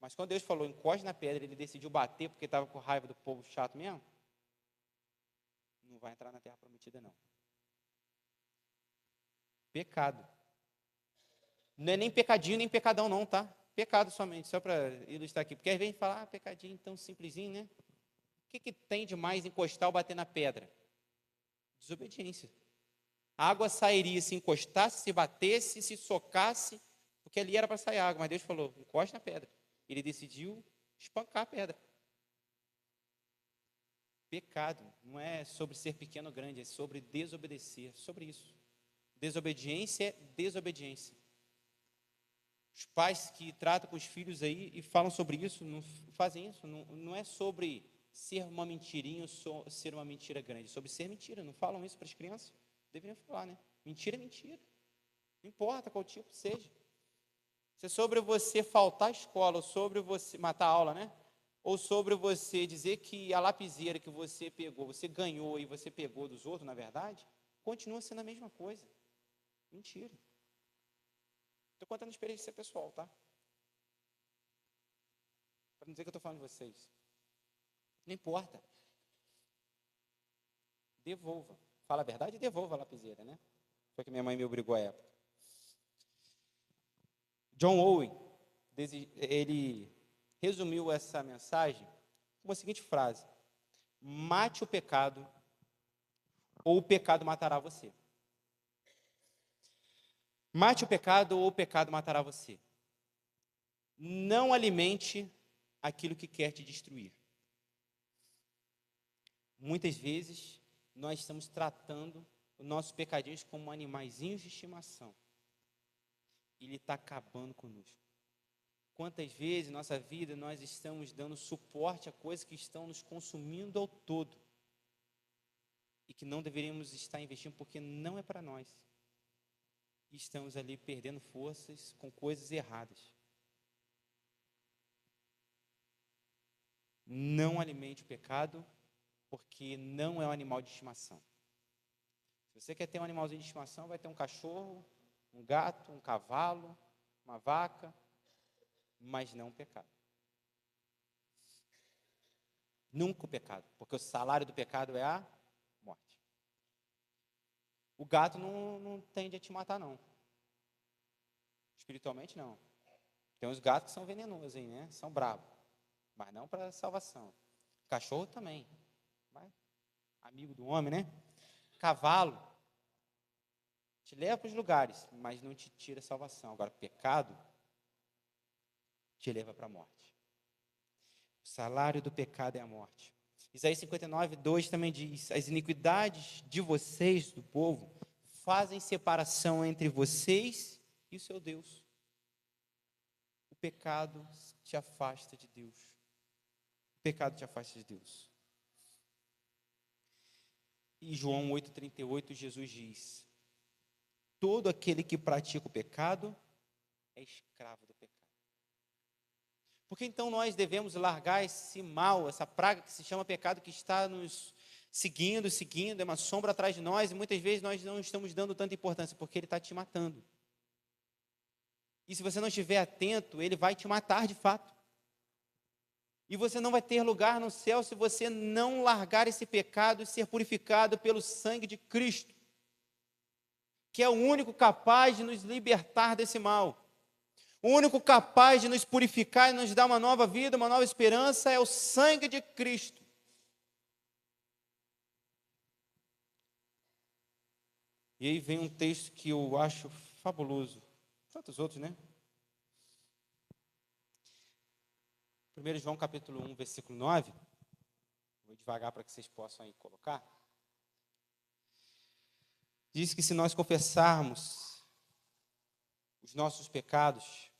Mas quando Deus falou, encoste na pedra, ele decidiu bater porque estava com raiva do povo chato mesmo, não vai entrar na terra prometida não. Pecado. Não é nem pecadinho, nem pecadão não, tá? Pecado somente, só para ilustrar aqui. Porque às vezes fala, pecadinho tão simplesinho, né? O que tem de mais encostar ou bater na pedra? Desobediência. A água sairia se encostasse, se batesse, se socasse, porque ali era para sair água, mas Deus falou, encoste na pedra. Ele decidiu espancar a pedra. Pecado não é sobre ser pequeno ou grande, é sobre desobedecer, sobre isso. Desobediência é desobediência. Os pais que tratam com os filhos aí e falam sobre isso, não fazem isso, não é sobre ser uma mentirinha ou ser uma mentira grande, é sobre ser mentira, não falam isso para as crianças? Deveriam falar, né? Mentira é mentira, não importa qual tipo seja. Se é sobre você faltar à escola, ou sobre você matar a aula, né? Ou sobre você dizer que a lapiseira que você pegou, você ganhou e você pegou dos outros, na verdade, continua sendo a mesma coisa. Mentira. Estou contando experiência pessoal, tá? Para não dizer que eu estou falando de vocês. Não importa. Devolva. Fala a verdade e devolva a lapiseira, né? Foi que minha mãe me obrigou à época. John Owen, ele resumiu essa mensagem com a seguinte frase: mate o pecado, ou o pecado matará você. Mate o pecado, ou o pecado matará você. Não alimente aquilo que quer te destruir. Muitas vezes, nós estamos tratando os nossos pecadinhos como animaizinhos de estimação. E ele está acabando conosco. Quantas vezes em nossa vida nós estamos dando suporte a coisas que estão nos consumindo ao todo e que não deveríamos estar investindo porque não é para nós. E estamos ali perdendo forças com coisas erradas. Não alimente o pecado porque não é um animal de estimação. Se você quer ter um animalzinho de estimação, vai ter um cachorro, um gato, um cavalo, uma vaca, mas não um pecado. Nunca o pecado, porque o salário do pecado é a morte. O gato não tende a te matar, não. Espiritualmente, não. Tem uns gatos que são venenosos, hein, né? São bravos, mas não para salvação. Cachorro também, mas amigo do homem, né? Cavalo te leva para os lugares, mas não te tira a salvação. Agora, pecado te leva para a morte. O salário do pecado é a morte. Isaías 59, 2 também diz: as iniquidades de vocês, do povo, fazem separação entre vocês e o seu Deus. O pecado te afasta de Deus. O pecado te afasta de Deus. E João 8,38, Jesus diz: todo aquele que pratica o pecado é escravo do pecado. Porque então nós devemos largar esse mal, essa praga que se chama pecado, que está nos seguindo, é uma sombra atrás de nós, e muitas vezes nós não estamos dando tanta importância, porque ele está te matando. E se você não estiver atento, ele vai te matar de fato. E você não vai ter lugar no céu se você não largar esse pecado e ser purificado pelo sangue de Cristo, que é o único capaz de nos libertar desse mal. O único capaz de nos purificar e nos dar uma nova vida, uma nova esperança, é o sangue de Cristo. E aí vem um texto que eu acho fabuloso. Tantos outros, né? 1 João capítulo 1, versículo 9. Vou devagar para que vocês possam aí colocar. Diz que se nós confessarmos os nossos pecados,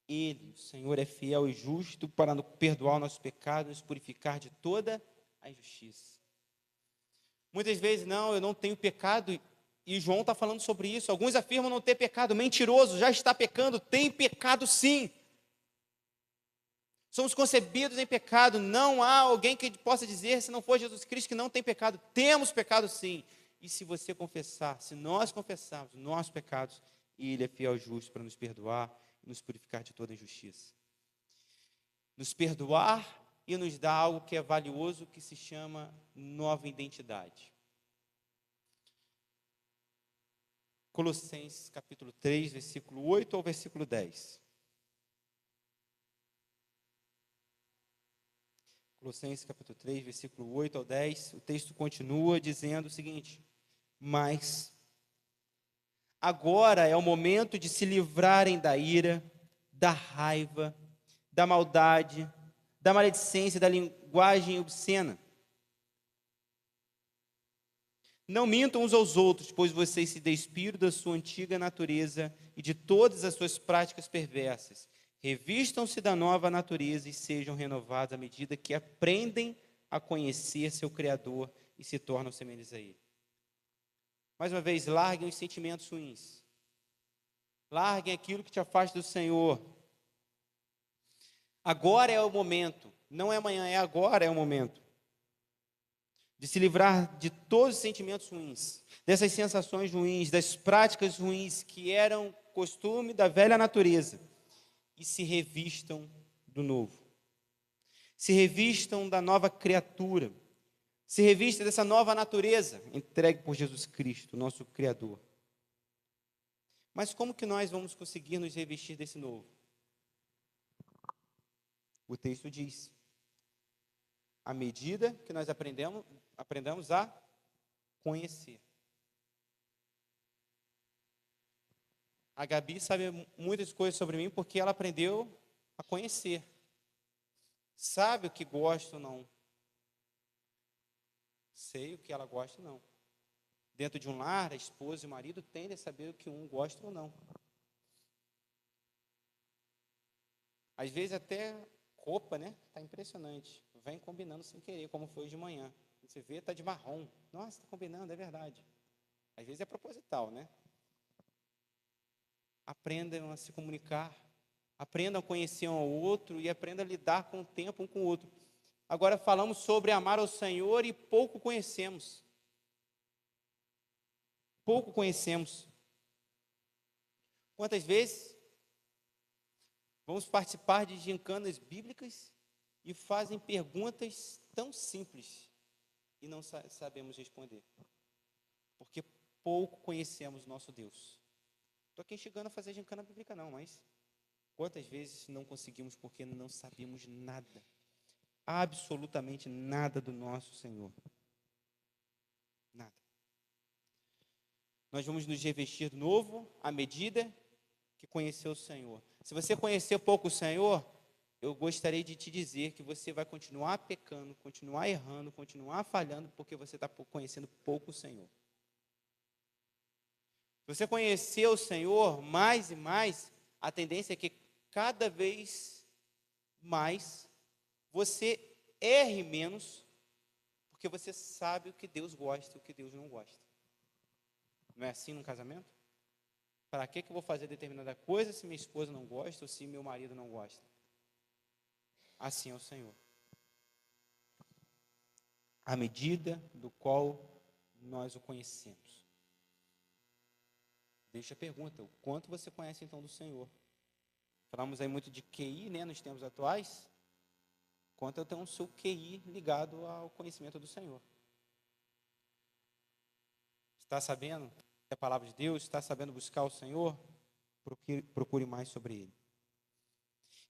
Ele, o Senhor, é fiel e justo para perdoar o nosso pecado e nos purificar de toda a injustiça. Muitas vezes, não, eu não tenho pecado, e João está falando sobre isso. Alguns afirmam não ter pecado, mentiroso, já está pecando, tem pecado sim. Somos concebidos em pecado, não há alguém que possa dizer, se não for Jesus Cristo, que não tem pecado. Temos pecado sim. E se você confessar, se nós confessarmos os nossos pecados, Ele é fiel e justo para nos perdoar e nos purificar de toda injustiça. Nos perdoar e nos dar algo que é valioso, que se chama nova identidade. Colossenses capítulo 3, versículo 8 ao versículo 10. Colossenses capítulo 3, versículo 8 ao 10, o texto continua dizendo o seguinte: mas agora é o momento de se livrarem da ira, da raiva, da maldade, da maledicência, da linguagem obscena. Não mintam uns aos outros, pois vocês se despiram da sua antiga natureza e de todas as suas práticas perversas. Revistam-se da nova natureza e sejam renovados à medida que aprendem a conhecer seu Criador e se tornam semelhantes a Ele. Mais uma vez, larguem os sentimentos ruins. Larguem aquilo que te afasta do Senhor. Agora é o momento, não é amanhã, é agora é o momento de se livrar de todos os sentimentos ruins, dessas sensações ruins, das práticas ruins que eram costume da velha natureza, e se revistam do novo. Se revistam da nova criatura. Se revistam dessa nova natureza entregue por Jesus Cristo, nosso Criador. Mas como que nós vamos conseguir nos revestir desse novo? O texto diz: à medida que nós aprendamos a conhecer. A Gabi sabe muitas coisas sobre mim porque ela aprendeu a conhecer. Sabe o que gosta ou não. Sei o que ela gosta ou não. Dentro de um lar, a esposa e o marido tendem a saber o que um gosta ou não. Às vezes até roupa, né? Está impressionante. Vem combinando sem querer, como foi hoje de manhã. Você vê, está de marrom. Nossa, está combinando, é verdade. Às vezes é proposital, né? Aprendam a se comunicar. Aprendam a conhecer um ao outro e aprendam a lidar com o tempo um com o outro. Agora falamos sobre amar ao Senhor e pouco conhecemos. Pouco conhecemos. Quantas vezes vamos participar de gincanas bíblicas e fazem perguntas tão simples e não sabemos responder. Porque pouco conhecemos o nosso Deus. Estou aqui chegando a fazer gincana bíblica não, mas quantas vezes não conseguimos porque não sabemos nada, absolutamente nada do nosso Senhor. Nada. Nós vamos nos revestir de novo à medida que conhecer o Senhor. Se você conhecer pouco o Senhor, eu gostaria de te dizer que você vai continuar pecando, continuar errando, continuar falhando, porque você está conhecendo pouco o Senhor. Se você conhecer o Senhor mais e mais, a tendência é que cada vez mais você erre menos, porque você sabe o que Deus gosta e o que Deus não gosta. Não é assim no casamento? Para que eu vou fazer determinada coisa se minha esposa não gosta ou se meu marido não gosta? Assim é o Senhor. À medida do qual nós o conhecemos. Deixa a pergunta, o quanto você conhece então do Senhor? Falamos aí muito de QI, né, nos tempos atuais. Quanto eu tenho o seu QI ligado ao conhecimento do Senhor? Está sabendo a palavra de Deus? Está sabendo buscar o Senhor? Procure mais sobre Ele.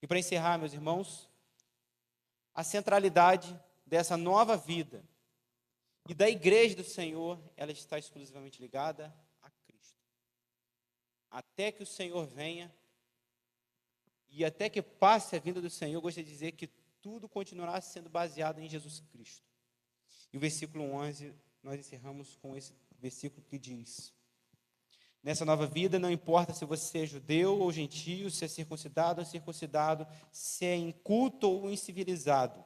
E para encerrar, meus irmãos, a centralidade dessa nova vida e da igreja do Senhor, ela está exclusivamente ligada a Cristo. Até que o Senhor venha e até que passe a vinda do Senhor, eu gostaria de dizer que tudo continuará sendo baseado em Jesus Cristo. E o versículo 11, nós encerramos com esse versículo que diz: nessa nova vida, não importa se você é judeu ou gentio, se é circuncidado ou incircuncidado, se é inculto ou incivilizado,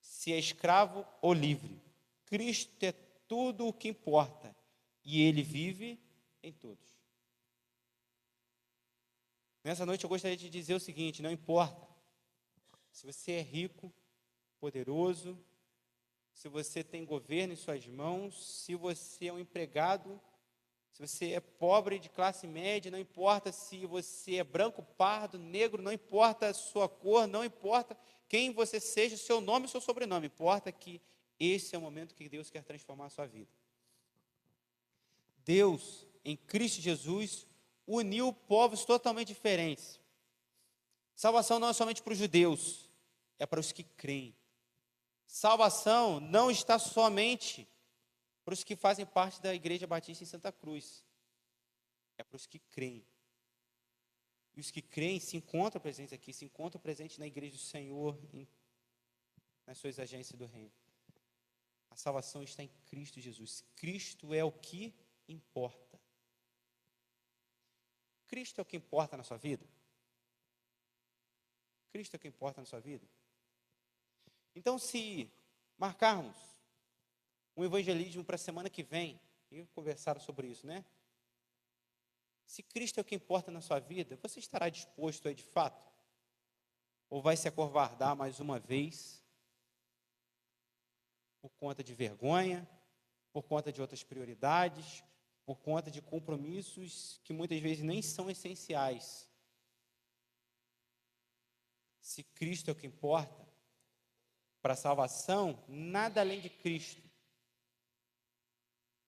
se é escravo ou livre, Cristo é tudo o que importa e Ele vive em todos. Nessa noite eu gostaria de dizer o seguinte: não importa se você é rico, poderoso, se você tem governo em suas mãos, se você é um empregado, se você é pobre de classe média, não importa se você é branco, pardo, negro, não importa a sua cor, não importa quem você seja, seu nome e seu sobrenome, importa que esse é o momento que Deus quer transformar a sua vida. Deus, em Cristo Jesus, uniu povos totalmente diferentes. Salvação não é somente para os judeus, é para os que creem. Salvação não está somente para os que fazem parte da Igreja Batista em Santa Cruz, é para os que creem. E os que creem se encontram presentes aqui, se encontram presentes na Igreja do Senhor, nas suas agências do reino. A salvação está em Cristo Jesus. Cristo é o que importa. Cristo é o que importa na sua vida? Cristo é o que importa na sua vida? Então, se marcarmos um evangelismo para a semana que vem, e conversaram sobre isso, né? Se Cristo é o que importa na sua vida, você estará disposto aí de fato? Ou vai se acovardar mais uma vez, por conta de vergonha, por conta de outras prioridades, por conta de compromissos que muitas vezes nem são essenciais? Se Cristo é o que importa para a salvação, nada além de Cristo.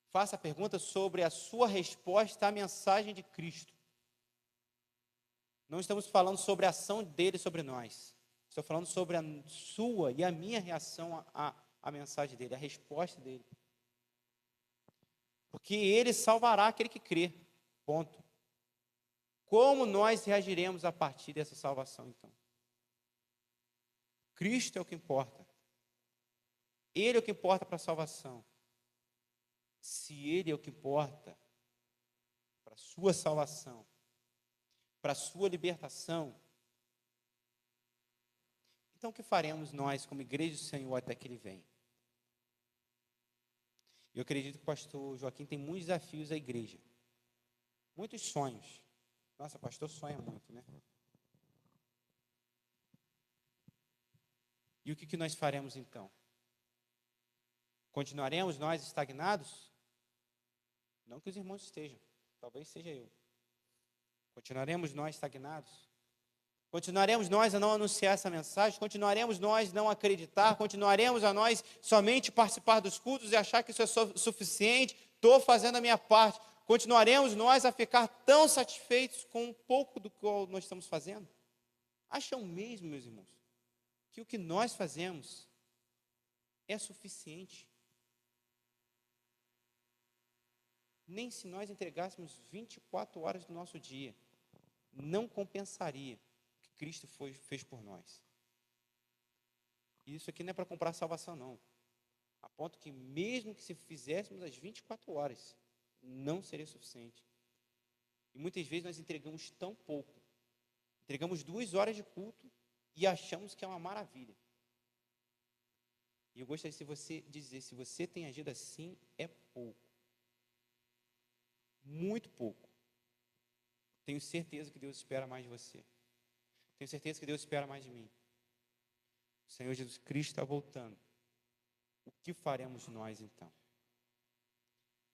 Faça a pergunta sobre a sua resposta à mensagem de Cristo. Não estamos falando sobre a ação dele sobre nós. Estou falando sobre a sua e a minha reação à mensagem dele, a resposta dele. Porque ele salvará aquele que crê. Ponto. Como nós reagiremos a partir dessa salvação, então? Cristo é o que importa. Ele é o que importa para a salvação. Se Ele é o que importa para a sua salvação, para a sua libertação, então o que faremos nós como igreja do Senhor até que Ele venha? Eu acredito que o pastor Joaquim tem muitos desafios à igreja, muitos sonhos. Nossa, pastor sonha muito, né? E o que nós faremos então? Continuaremos nós estagnados? Não que os irmãos estejam, talvez seja eu. Continuaremos nós estagnados? Continuaremos nós a não anunciar essa mensagem? Continuaremos nós a não acreditar? Continuaremos a nós somente participar dos cultos e achar que isso é suficiente? Estou fazendo a minha parte. Continuaremos nós a ficar tão satisfeitos com um pouco do que nós estamos fazendo? Acham mesmo, meus irmãos, que o que nós fazemos é suficiente? Nem se nós entregássemos 24 horas do nosso dia, não compensaria o que Cristo fez por nós. E isso aqui não é para comprar salvação, não. A ponto que mesmo que se fizéssemos as 24 horas, não seria suficiente. E muitas vezes nós entregamos tão pouco. Entregamos 2 horas de culto e achamos que é uma maravilha. E eu gostaria de você dizer, se você tem agido assim, é pouco. Muito pouco. Tenho certeza que Deus espera mais de você. Tenho certeza que Deus espera mais de mim. O Senhor Jesus Cristo está voltando. O que faremos nós então?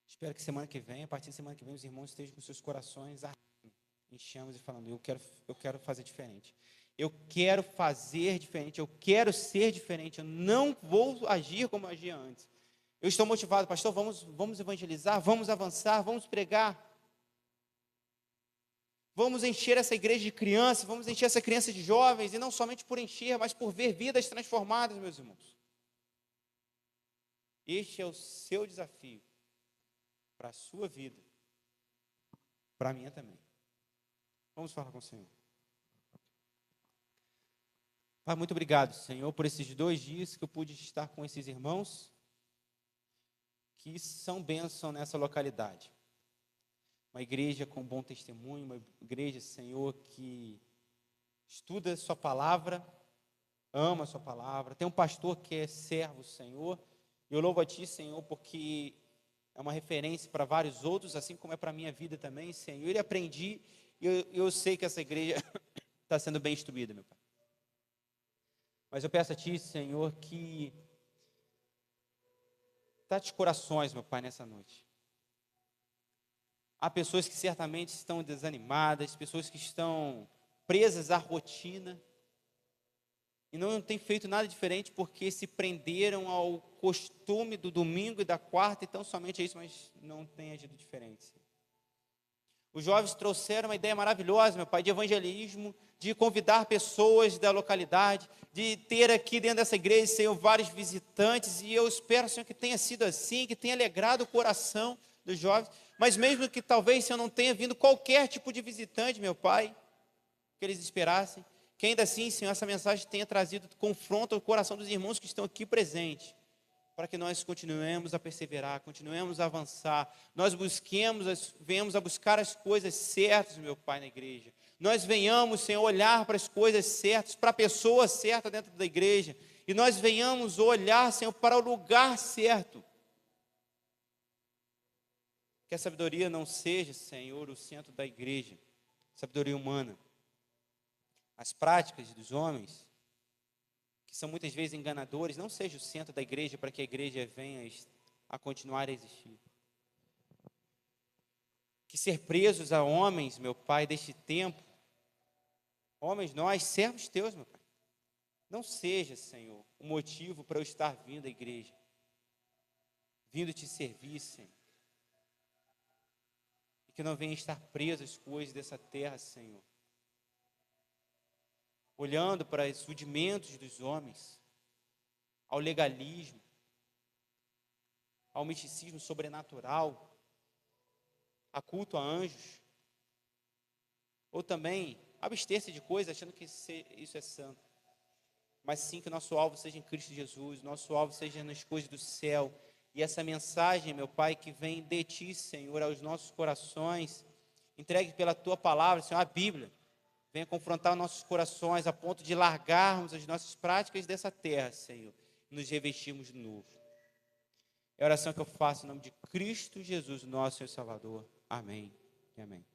Espero que semana que vem, a partir da semana que vem, os irmãos estejam com seus corações em chamas e falando, eu quero fazer diferente. Eu quero fazer diferente, eu quero ser diferente, eu não vou agir como eu agia antes. Eu estou motivado, pastor, vamos evangelizar, vamos avançar, vamos pregar. Vamos encher essa igreja de crianças, vamos encher essa criança de jovens, e não somente por encher, mas por ver vidas transformadas, meus irmãos. Este é o seu desafio para a sua vida, para a minha também. Vamos falar com o Senhor. Pai, muito obrigado, Senhor, por esses 2 dias que eu pude estar com esses irmãos que são bênção nessa localidade. Uma igreja com bom testemunho, uma igreja, Senhor, que estuda a sua palavra, ama a sua palavra. Tem um pastor que é servo, Senhor. Eu louvo a Ti, Senhor, porque é uma referência para vários outros, assim como é para a minha vida também, Senhor. E aprendi, eu sei que essa igreja está sendo bem instruída, meu Pai. Mas eu peço a Ti, Senhor, que trate corações, meu Pai, nessa noite. Há pessoas que certamente estão desanimadas, pessoas que estão presas à rotina e não têm feito nada diferente porque se prenderam ao costume do domingo e da quarta, então somente isso, mas não têm agido diferente. Os jovens trouxeram uma ideia maravilhosa, meu Pai, de evangelismo, de convidar pessoas da localidade, de ter aqui dentro dessa igreja, Senhor, vários visitantes, e eu espero, Senhor, que tenha sido assim, que tenha alegrado o coração dos jovens, mas mesmo que talvez, Senhor, não tenha vindo qualquer tipo de visitante, meu Pai, que eles esperassem, que ainda assim, Senhor, essa mensagem tenha trazido confronto ao coração dos irmãos que estão aqui presentes, para que nós continuemos a perseverar, continuemos a avançar, nós venhamos a buscar as coisas certas, meu Pai, na igreja. Nós venhamos, Senhor, olhar para as coisas certas, para a pessoa certa dentro da igreja, e nós venhamos olhar, Senhor, para o lugar certo. Que a sabedoria não seja, Senhor, o centro da igreja, sabedoria humana. As práticas dos homens, que são muitas vezes enganadores, não seja o centro da igreja para que a igreja venha a continuar a existir. Que ser presos a homens, meu Pai, deste tempo, homens nós, servos teus, meu Pai, não seja, Senhor, o motivo para eu estar vindo à igreja, vindo te servir, Senhor. E que não venha estar preso às coisas dessa terra, Senhor. Olhando para os rudimentos dos homens, ao legalismo, ao misticismo sobrenatural, a culto a anjos, ou também abster-se de coisas achando que isso é santo, mas sim que o nosso alvo seja em Cristo Jesus, nosso alvo seja nas coisas do céu, e essa mensagem, meu Pai, que vem de Ti, Senhor, aos nossos corações, entregue pela Tua palavra, Senhor, a Bíblia, venha confrontar nossos corações a ponto de largarmos as nossas práticas dessa terra, Senhor, e nos revestirmos de novo. É a oração que eu faço em nome de Cristo Jesus, nosso Senhor e Salvador. Amém e amém.